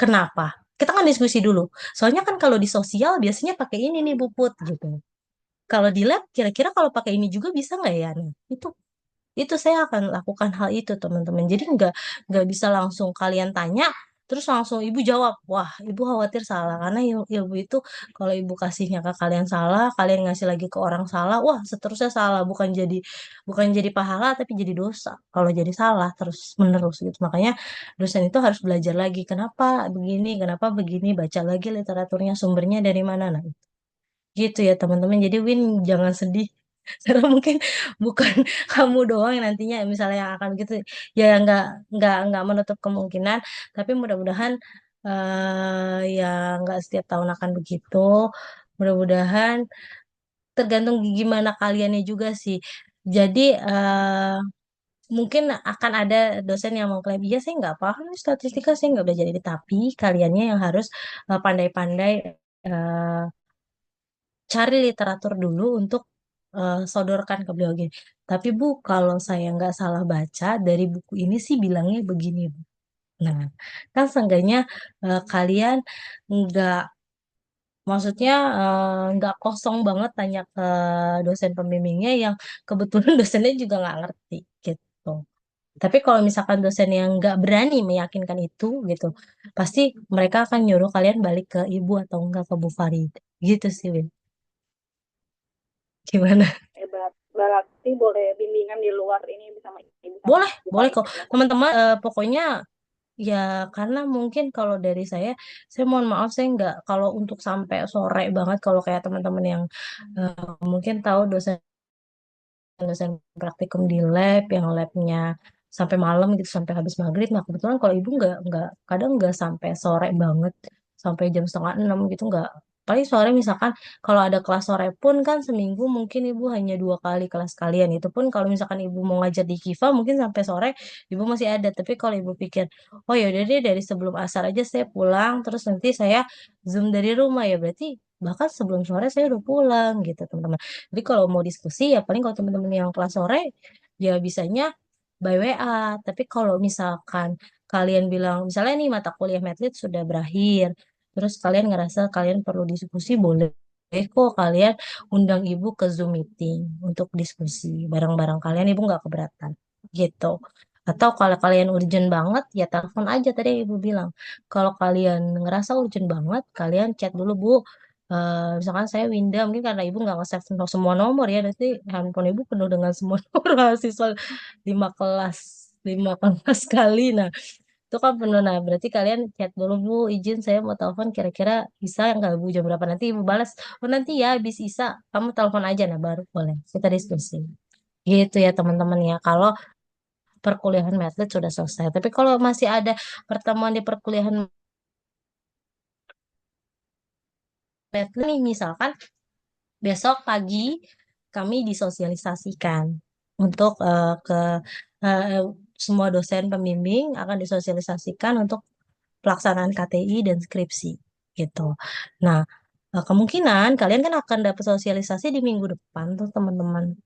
Kenapa? Kita kan diskusi dulu. Soalnya kan kalau di sosial biasanya pakai ini nih Bu Put gitu. Kalau di lab kira-kira kalau pakai ini juga bisa nggak ya? Nah, itu saya akan lakukan hal itu teman-teman. Jadi nggak bisa langsung kalian tanya terus langsung ibu jawab. Wah, ibu khawatir salah karena ilmu itu kalau ibu kasihnya ke kalian salah, kalian ngasih lagi ke orang salah, wah seterusnya salah. Bukan jadi pahala tapi jadi dosa. Kalau jadi salah terus menerus gitu. Makanya dosen itu harus belajar lagi. Kenapa begini, baca lagi literaturnya, sumbernya dari mana. Nah, gitu ya teman-teman. Jadi Win jangan sedih. Karena mungkin bukan kamu doang yang nantinya misalnya yang akan gitu. Ya nggak menutup kemungkinan. Tapi mudah-mudahan ya nggak setiap tahun akan begitu. Mudah-mudahan tergantung gimana kaliannya juga sih. Jadi mungkin akan ada dosen yang mengklaim, iya saya nggak paham nih statistika, saya nggak belajar ini. Tapi kaliannya yang harus pandai-pandai eh, cari literatur dulu untuk sodorkan ke beliau gini. Tapi Bu, kalau saya nggak salah baca dari buku ini sih bilangnya begini, Bu. Nah, kan seenggaknya kalian nggak, maksudnya nggak kosong banget tanya ke dosen pembimbingnya yang kebetulan dosennya juga nggak ngerti gitu. Tapi kalau misalkan dosen yang nggak berani meyakinkan itu gitu, pasti mereka akan nyuruh kalian balik ke ibu atau enggak ke Bu Farid. Gitu sih, Win. Gimana? Berarti boleh bimbingan di luar ini bisa Boleh, boleh kok. ya. Teman-teman, pokoknya ya karena mungkin kalau dari saya mohon maaf saya nggak kalau untuk sampai sore banget kalau kayak teman-teman yang mungkin tahu dosen praktikum di lab yang labnya sampai malam gitu sampai habis maghrib. Nah kebetulan kalau ibu nggak kadang nggak sampai sore banget sampai jam setengah enam gitu nggak. Paling sore misalkan kalau ada kelas sore pun kan seminggu mungkin ibu hanya 2 kali kelas kalian. Itu pun kalau misalkan ibu mau ngajar di Kiva mungkin sampai sore ibu masih ada. Tapi kalau ibu pikir oh ya udah deh dari sebelum asar aja saya pulang terus nanti saya Zoom dari rumah ya berarti bahkan sebelum sore saya udah pulang gitu teman-teman. Jadi kalau mau diskusi ya paling kalau teman-teman yang kelas sore ya bisanya by WA. Tapi kalau misalkan kalian bilang misalnya nih mata kuliah Medlit sudah berakhir, terus kalian ngerasa kalian perlu diskusi, boleh kok kalian undang ibu ke Zoom meeting untuk diskusi bareng-bareng kalian, ibu nggak keberatan gitu. Atau kalau kalian urgent banget ya telepon aja tadi yang ibu bilang. Kalau kalian ngerasa urgent banget, kalian chat dulu Bu. Misalkan saya Winda, mungkin karena ibu nggak nge-save semua nomor ya, nanti handphone ibu penuh dengan semua nomor mahasiswa 5 kelas, 5 kelas kali. Nah, itu kan penuh. Nah, berarti kalian chat dulu Bu, izin saya mau telepon kira-kira bisa nggak Bu jam berapa? Nanti ibu balas, oh nanti ya habis Isa, kamu telepon aja, nah baru boleh kita diskusi. Gitu ya teman-teman ya, kalau perkuliahan medlit sudah selesai. Tapi kalau masih ada pertemuan di perkuliahan medlit nih, misalkan besok pagi kami disosialisasikan untuk ke eh, semua dosen pembimbing akan disosialisasikan untuk pelaksanaan KTI dan skripsi gitu. Nah, kemungkinan kalian kan akan dapat sosialisasi di minggu depan tuh teman-teman.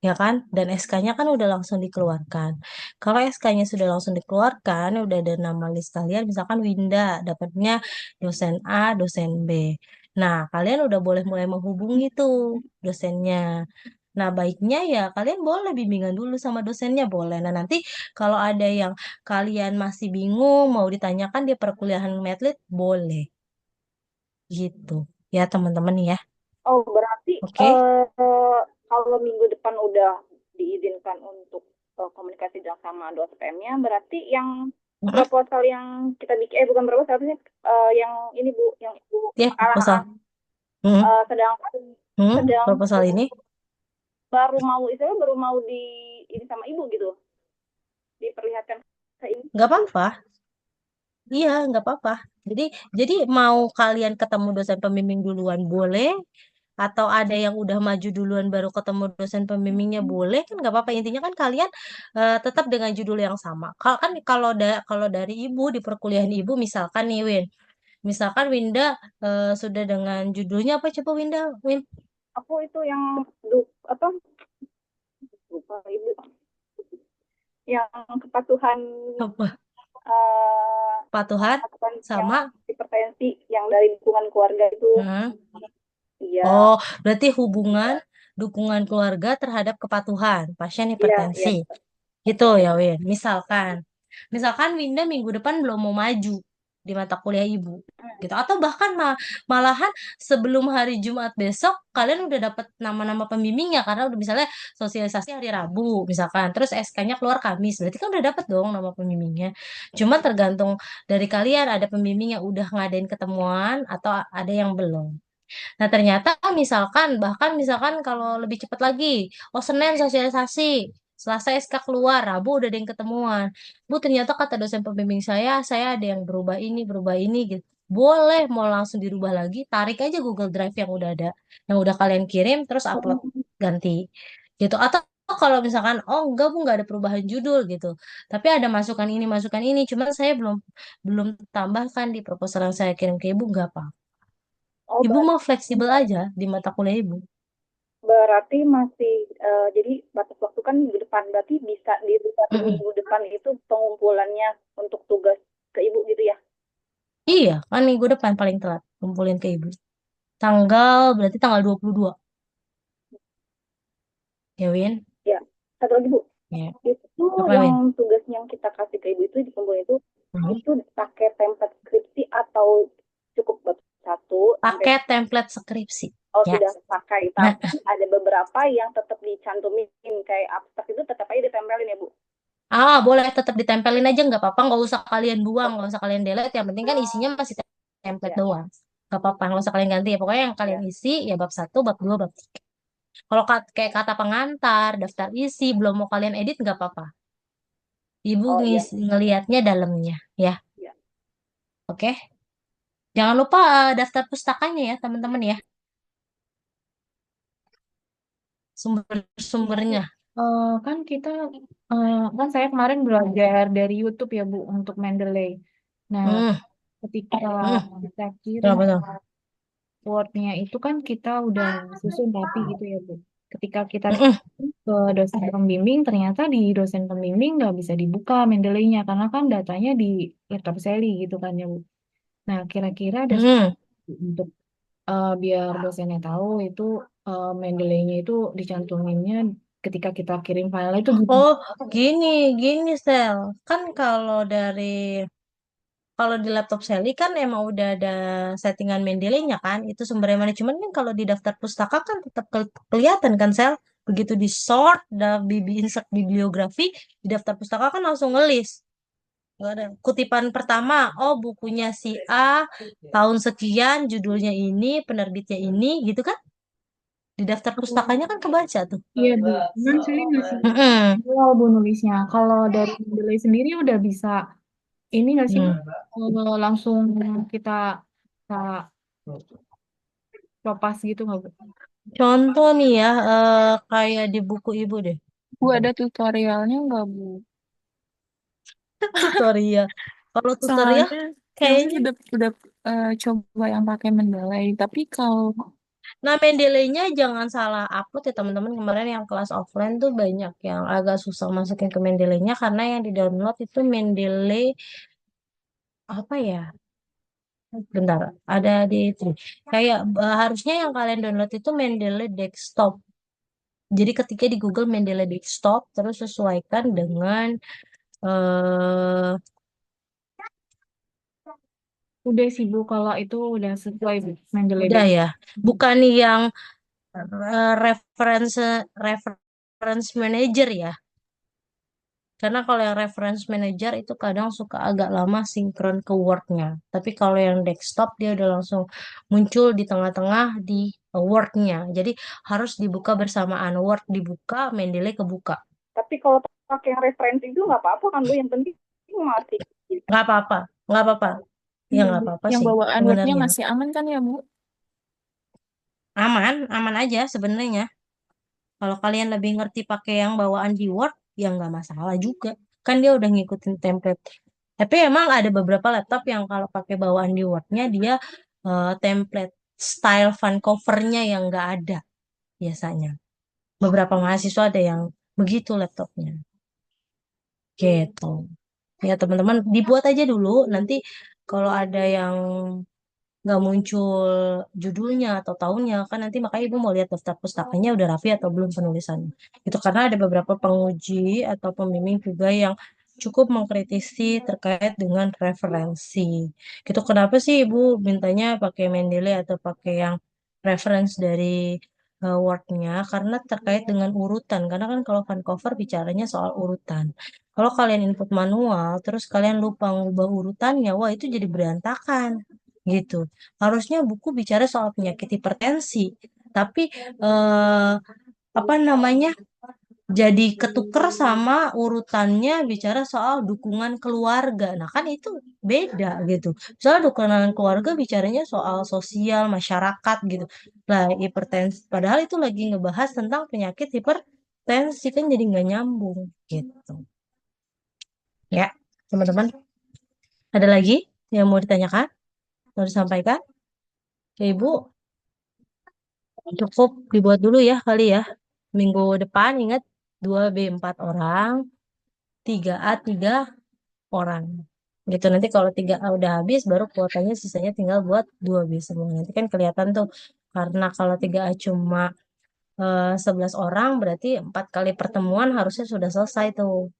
Ya kan? Dan SK-nya kan udah langsung dikeluarkan. Kalau SK-nya sudah langsung dikeluarkan, udah ada nama list kalian, misalkan Winda dapatnya dosen A, dosen B. Nah, kalian udah boleh mulai menghubungi tuh dosennya. Nah, baiknya ya kalian boleh bimbingan dulu sama dosennya, boleh. Nah, nanti kalau ada yang kalian masih bingung, mau ditanyakan di perkuliahan medlit, boleh. Gitu. Ya, teman-teman ya. Oh, berarti Oke? kalau minggu depan udah diizinkan untuk komunikasi dan sama dosennya, berarti yang Mm-mm. proposal yang kita bikin, bukan proposal, harusnya yang ini Bu, yang Ibu Ya, kalah. proposal. Mm-mm. Sedangkan Proposal ini. baru mau di ini sama Ibu gitu, diperlihatkan ke Ibu. Nggak apa-apa. Iya, nggak apa-apa. Jadi, jadi mau kalian ketemu dosen pembimbing duluan boleh, atau ada yang udah maju duluan baru ketemu dosen pembimbingnya boleh kan nggak apa-apa. Intinya kan kalian tetap dengan judul yang sama. Kalau kan kalau dari ibu di perkuliahan ibu misalkan nih Win, misalkan Winda sudah dengan judulnya apa coba Winda, Win? Aku itu yang apa, lupa Ibu, yang kepatuhan, Apa? Patuhan kepatuhan yang sama. hipertensi yang dari lingkungan keluarga itu. Hmm. Iya, Oh, berarti hubungan dukungan keluarga terhadap kepatuhan pasien iya, iya, hipertensi. Gitu iya. ya, Win. Misalkan Winda minggu depan belum mau maju di mata kuliah ibu. Gitu. Atau bahkan malahan sebelum hari Jumat besok kalian udah dapat nama-nama pembimbingnya karena udah misalnya sosialisasi hari Rabu misalkan. Terus SK-nya keluar Kamis. Berarti kan udah dapat dong nama pembimbingnya. Cuma tergantung dari kalian ada pembimbing yang udah ngadain ketemuan atau ada yang belum. Nah, ternyata bahkan misalkan kalau lebih cepat lagi, oh Senin sosialisasi, Selasa SK keluar, Rabu udah ada yang ketemuan. Bu, ternyata kata dosen pembimbing saya ada yang berubah ini gitu. Boleh, mau langsung dirubah lagi, tarik aja Google Drive yang udah ada, yang udah kalian kirim, terus upload ganti. Gitu. Atau kalau misalkan, oh enggak Bu, nggak ada perubahan judul gitu. Tapi ada masukan ini, cuman saya belum belum tambahkan di proposal yang saya kirim ke Ibu, nggak apa. Oh, Ibu mau fleksibel aja di mata kuliah ibu. berarti masih jadi batas waktu kan minggu depan, berarti bisa dirubah di Mm-mm. minggu depan itu pengumpulannya untuk tugas ke Ibu gitu ya. Iya, kan minggu depan paling telat kumpulin ke ibu. Berarti tanggal 22. Ya, Win? Ya, satu lagi Bu, Ya. itu Apa, yang Win? tugas yang kita kasih ke Ibu itu dikumpulin Hmm. itu pakai template skripsi atau cukup bab 1 sampai. Pakai template skripsi. Oh, Ya. sudah pakai, Nah, tapi ada beberapa yang tetap dicantumin kayak abstrak itu tetap aja ditempelin ya Bu. boleh tetap ditempelin aja nggak apa-apa, nggak usah kalian buang, nggak usah kalian delete. Yang penting kan isinya masih template Ya, doang. Nggak apa-apa, nggak usah kalian ganti ya. Pokoknya yang kalian ya. isi ya bab 1, bab 2, bab 3. Kalau kayak kata pengantar, daftar isi, belum mau kalian edit nggak apa-apa. Ibu Oh iya, ngelihatnya dalamnya, ya. ya. Oke. Jangan lupa daftar pustakanya ya, teman-teman ya. Sumber-sumbernya. Kan kita kan saya kemarin belajar dari YouTube ya Bu untuk Mendeley. Nah, Hmm, ketika hmm. saya kirim Kenapa tuh? Word-nya itu kan kita udah susun rapi gitu ya, Bu. Ketika kita Mm-mm. ke dosen pembimbing, ternyata di dosen pembimbing nggak bisa dibuka Mendeley-nya karena kan datanya di laptop Sally gitu kan ya, Bu. Nah, kira-kira ada Mm-mm. untuk biar dosennya tahu itu Mendeley-nya itu dicantuminnya ketika kita kirim file itu gitu. Oh, gini, gini, Sel. Kan kalau di laptop Sally kan emang udah ada settingan Mendeley-nya kan, itu sumbernya mana. Cuman kan kalau di daftar pustaka kan tetap kelihatan kan, Sel. Begitu di sort, insert bibliografi, di daftar pustaka kan langsung ngelis. Nggak ada. Kutipan pertama, oh bukunya si A, tahun sekian, judulnya ini, penerbitnya ini, gitu kan. Di daftar pustakanya kan kebaca tuh. Iya, Bu. Cuman saya masih Mm-mm. awal Bu nulisnya. Kalau dari Mendeley sendiri udah bisa ini nggak sih, Bu? Hmm. Langsung kita kita kopas gitu nggak, Bu? Contoh nih ya, kayak di buku ibu deh. Bu, ada tutorialnya nggak, Bu? Tutorial. Kalau tutorial, Soalnya saya kayaknya. udah coba yang pakai Mendeley, tapi kalau Nah, Mendeley-nya jangan salah upload ya teman-teman. Kemarin yang kelas offline tuh banyak yang agak susah masukin ke Mendeley-nya karena yang di-download itu Mendeley apa ya? Bentar, ada di itu. Kayak harusnya yang kalian download itu Mendeley Desktop. Jadi ketika di Google Mendeley Desktop, terus sesuaikan dengan eh udah sih, Bu, kalau itu udah sesuai, Bu, Mendeley udah Deck. ya. Bukan yang reference reference manager ya. Karena kalau yang reference manager itu kadang suka agak lama sinkron ke Word-nya. Tapi kalau yang desktop dia udah langsung muncul di tengah-tengah di Word-nya. Jadi harus dibuka bersamaan. Word dibuka, Mendeley kebuka. Tapi kalau pakai yang referensi itu nggak apa-apa kan Bu, yang penting masih. Nggak apa-apa, nggak apa-apa. Ya Iya, nggak Bu. apa-apa Yang sih bawaan Word-nya sebenarnya. masih aman kan ya, Bu? Aman, aman aja sebenarnya. Kalau kalian lebih ngerti pakai yang bawaan di Word, ya nggak masalah juga. Kan dia udah ngikutin template. Tapi emang ada beberapa laptop yang kalau pakai bawaan di Word-nya, dia template style font cover-nya yang nggak ada biasanya. Beberapa mahasiswa ada yang begitu laptopnya. Gitu. Ya teman-teman, dibuat aja dulu. Nanti kalau ada yang nggak muncul judulnya atau tahunnya kan nanti makanya ibu mau lihat daftar pustakanya udah rapi atau belum penulisannya itu karena ada beberapa penguji atau pembimbing juga yang cukup mengkritisi terkait dengan referensi gitu kenapa sih ibu mintanya pakai Mendeley atau pakai yang reference dari Word-nya karena terkait dengan urutan karena kan kalau Vancouver bicaranya soal urutan kalau kalian input manual terus kalian lupa ngubah urutannya wah itu jadi berantakan gitu. Harusnya buku bicara soal penyakit hipertensi, tapi eh, apa namanya? Jadi ketuker sama urutannya bicara soal dukungan keluarga. Nah, kan itu beda gitu. Soal dukungan keluarga bicaranya soal sosial, masyarakat gitu. Lah, hipertensi padahal itu lagi ngebahas tentang penyakit hipertensi kan jadi nggak nyambung gitu. Ya, teman-teman, ada lagi yang mau ditanyakan? Mau disampaikan? Ya, Ibu, cukup dibuat dulu ya kali ya. Minggu depan ingat 2B 4 orang, 3A 3 orang. Gitu nanti kalau 3A udah habis baru kuotanya sisanya tinggal buat 2B semua. Nanti kan kelihatan tuh karena kalau 3A cuma 11 orang berarti 4 kali pertemuan harusnya sudah selesai tuh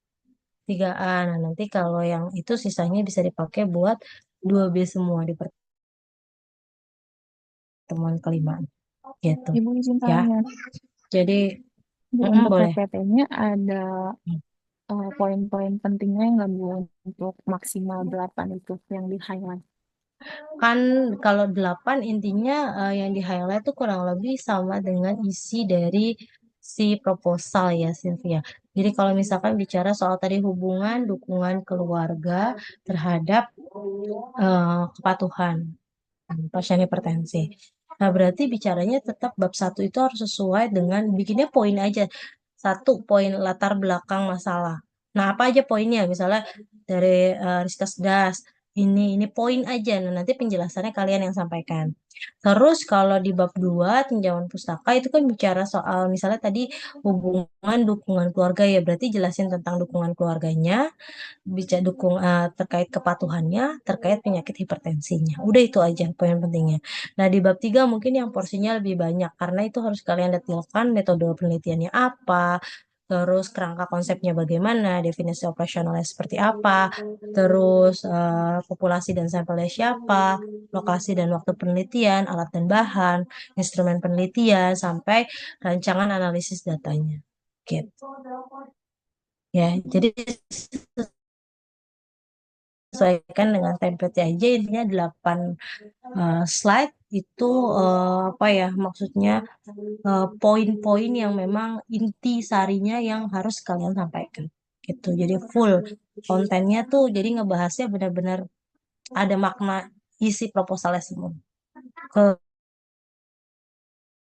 3A. Nah nanti kalau yang itu sisanya bisa dipakai buat 2B semua di pertemuan kelima gitu Ibu izin ya. tanya, Jadi Bu, untuk boleh. PPT-nya ada poin-poin pentingnya nggak, Bu, untuk maksimal 8 itu yang di-highlight? Kan kalau 8 intinya yang di highlight tuh kurang lebih sama dengan isi dari si proposal ya Cynthia. Jadi kalau misalkan bicara soal tadi hubungan dukungan keluarga terhadap kepatuhan pasien hipertensi. Nah berarti bicaranya tetap bab 1 itu harus sesuai dengan bikinnya poin aja. 1 poin latar belakang masalah. Nah apa aja poinnya? Misalnya dari Riskas Das ini poin aja. Nah, nanti penjelasannya kalian yang sampaikan. Terus kalau di bab 2 tinjauan pustaka itu kan bicara soal misalnya tadi hubungan dukungan keluarga ya, berarti jelasin tentang dukungan keluarganya, bicara terkait kepatuhannya, terkait penyakit hipertensinya. Udah itu aja poin pentingnya. Nah, di bab 3 mungkin yang porsinya lebih banyak karena itu harus kalian detailkan metode penelitiannya apa, terus kerangka konsepnya bagaimana, definisi operasionalnya seperti apa, terus populasi dan sampelnya siapa, lokasi dan waktu penelitian, alat dan bahan, instrumen penelitian, sampai rancangan analisis datanya. Gitu. Ya, jadi sesuaikan dengan template aja, intinya 8 slide itu apa ya maksudnya poin-poin yang memang inti sarinya yang harus kalian sampaikan gitu. Jadi full kontennya tuh jadi ngebahasnya benar-benar ada makna isi proposalnya semua.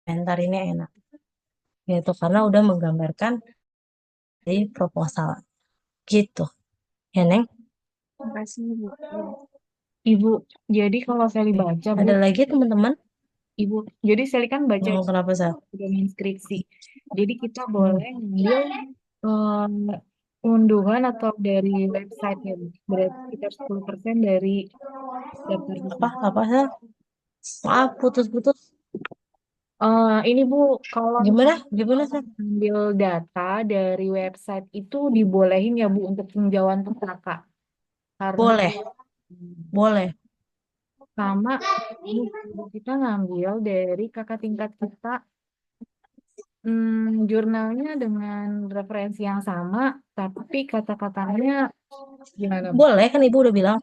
Komentar ini enak gitu karena udah menggambarkan di proposal gitu. Ya, Neng. Makasih, Bu. Ibu, jadi kalau Sally baca, Bu, Ada lagi teman-teman? Ibu, jadi Sally kan baca Kenapa, Sal? udah skripsi. Jadi kita boleh ngambil unduhan atau dari website-nya, Bu. Berarti sekitar 10% dari daftar Apa? siswa. Apa, Sal? Maaf, putus-putus. Ini Bu, kalau Gimana? Gimana, Sal? ambil data dari website itu dibolehin ya Bu untuk tinjauan pustaka. Karena Boleh, boleh. sama kita ngambil dari kakak tingkat kita jurnalnya dengan referensi yang sama, tapi kata-katanya gimana Bu? Boleh, kan Ibu udah bilang.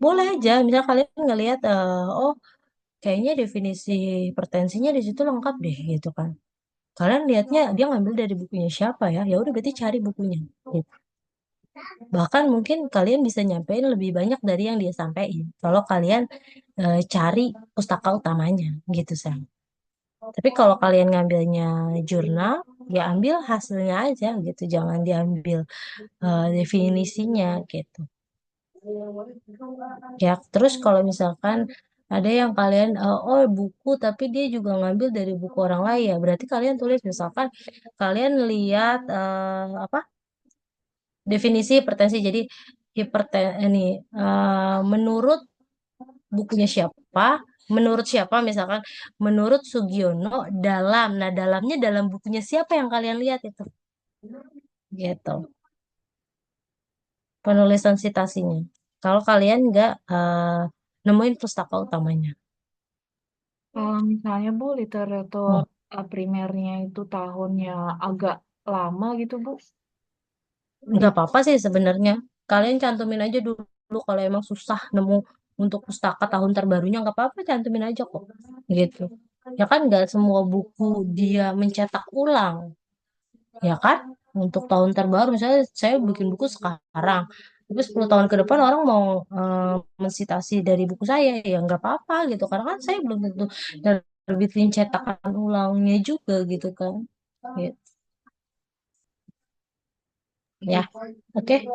Boleh aja, misal kalian ngelihat, oh kayaknya definisi hipertensinya di situ lengkap deh gitu kan. Kalian lihatnya dia ngambil dari bukunya siapa ya? Ya udah berarti cari bukunya. Gitu. Bahkan mungkin kalian bisa nyampein lebih banyak dari yang dia sampaikan. Kalau kalian cari pustaka utamanya gitu Sam. Tapi kalau kalian ngambilnya jurnal, ya ambil hasilnya aja gitu. Jangan diambil definisinya gitu. Ya, terus kalau misalkan ada yang kalian oh buku tapi dia juga ngambil dari buku orang lain ya, berarti kalian tulis misalkan kalian lihat apa definisi hipertensi. Jadi ini menurut bukunya siapa, menurut siapa misalkan menurut Sugiono dalam. Nah, dalamnya dalam bukunya siapa yang kalian lihat itu. Gitu. Penulisan citasinya. Kalau kalian nggak nemuin pustaka utamanya. Kalau misalnya Bu, literatur Hmm. primernya itu tahunnya agak lama gitu Bu. Nggak apa-apa sih sebenarnya. Kalian cantumin aja dulu kalau emang susah nemu untuk pustaka tahun terbarunya nggak apa-apa cantumin aja kok. Gitu. Ya kan nggak semua buku dia mencetak ulang. Ya kan? Untuk tahun terbaru misalnya saya bikin buku sekarang. Tapi 10 tahun ke depan orang mau mensitasi dari buku saya ya nggak apa-apa gitu. Karena kan saya belum tentu nerbitin cetakan ulangnya juga gitu kan. Gitu. Ya, oke.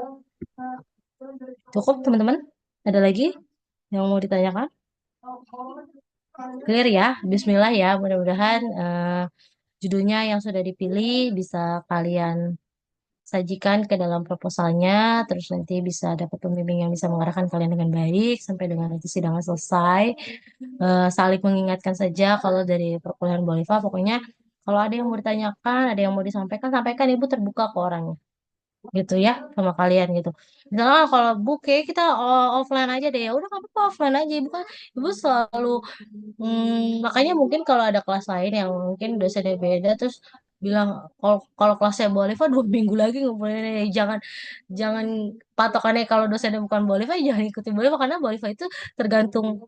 Cukup teman-teman? Ada lagi yang mau ditanyakan? Clear ya? Bismillah ya. Mudah-mudahan judulnya yang sudah dipilih bisa kalian sajikan ke dalam proposalnya. Terus nanti bisa dapat pembimbing yang bisa mengarahkan kalian dengan baik sampai dengan nanti sidangnya selesai. Saling mengingatkan saja kalau dari perkuliahan Bolivar. Pokoknya kalau ada yang mau ditanyakan, ada yang mau disampaikan, sampaikan Ibu terbuka ke orangnya. Gitu ya sama kalian gitu. Misalnya kalau book kayak kita offline aja deh ya udah nggak apa-apa offline aja ibu kan ibu selalu makanya mungkin kalau ada kelas lain yang mungkin dosennya beda terus bilang kalau kalau kelasnya Boliva 2 minggu lagi nggak boleh jangan jangan patokannya kalau dosennya bukan Boliva jangan ikuti Boliva karena Boliva itu tergantung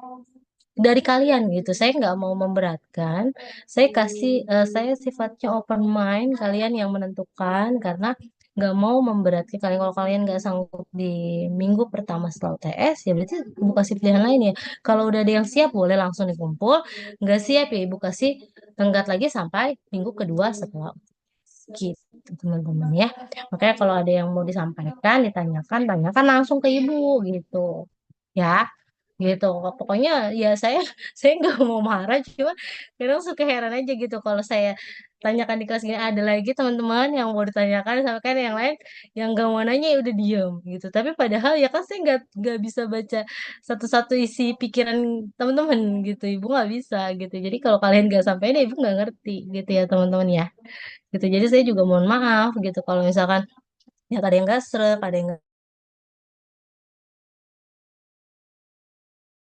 dari kalian gitu. Saya nggak mau memberatkan. Saya sifatnya open mind. Kalian yang menentukan karena nggak mau memberatkan kalian. Kalau kalian nggak sanggup di minggu pertama setelah UTS, ya berarti ibu kasih pilihan lain ya. Kalau udah ada yang siap, boleh langsung dikumpul. Nggak siap ya ibu kasih tenggat lagi sampai minggu kedua setelah UTS. Gitu. gitu teman-teman ya. Makanya kalau ada yang mau disampaikan, ditanyakan, tanyakan langsung ke ibu gitu ya. Gitu. Pokoknya ya saya saya nggak mau marah, cuma kadang suka heran aja gitu kalau saya tanyakan di kelas gini ada lagi teman-teman yang mau ditanyakan, sama kan yang lain yang nggak mau nanya ya udah diem gitu. Tapi padahal ya kan saya nggak bisa baca satu-satu isi pikiran teman-teman gitu, ibu nggak bisa gitu. Jadi kalau kalian nggak sampein ya ibu nggak ngerti gitu ya teman-teman ya. Gitu. Jadi saya juga mohon maaf gitu kalau misalkan ya ada yang nggak srek, ada yang nggak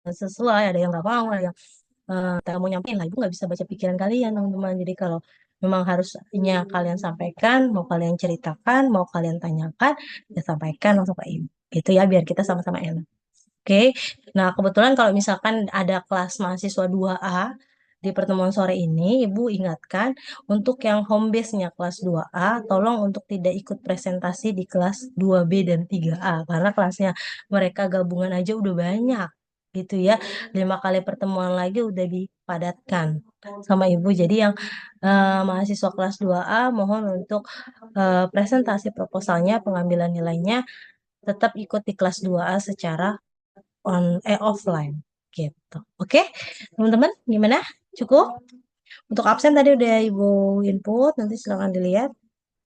sesuai, ada yang nggak mau, ada yang kamu nyampein lah, ibu nggak bisa baca pikiran kalian teman-teman. Jadi kalau memang harusnya kalian sampaikan, mau kalian ceritakan, mau kalian tanyakan, ya sampaikan langsung ke ibu gitu ya, biar kita sama-sama enak. Oke. Nah, kebetulan kalau misalkan ada kelas mahasiswa 2A di pertemuan sore ini, ibu ingatkan untuk yang home base-nya kelas 2A, tolong untuk tidak ikut presentasi di kelas 2B dan 3A karena kelasnya mereka gabungan aja udah banyak gitu ya. 5 kali pertemuan lagi udah dipadatkan sama ibu. Jadi yang mahasiswa kelas 2A mohon untuk presentasi proposalnya, pengambilan nilainya tetap ikut di kelas 2A secara offline gitu. Oke, teman-teman, gimana? Cukup? Untuk absen tadi udah Ibu input, nanti silakan dilihat.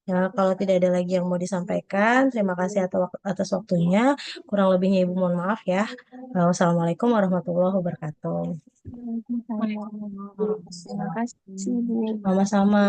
Ya, kalau tidak ada lagi yang mau disampaikan, terima kasih atas waktunya. Kurang lebihnya Ibu mohon maaf ya. Wassalamualaikum warahmatullahi wabarakatuh. Waalaikumsalam. Terima kasih, Bu. Sama-sama.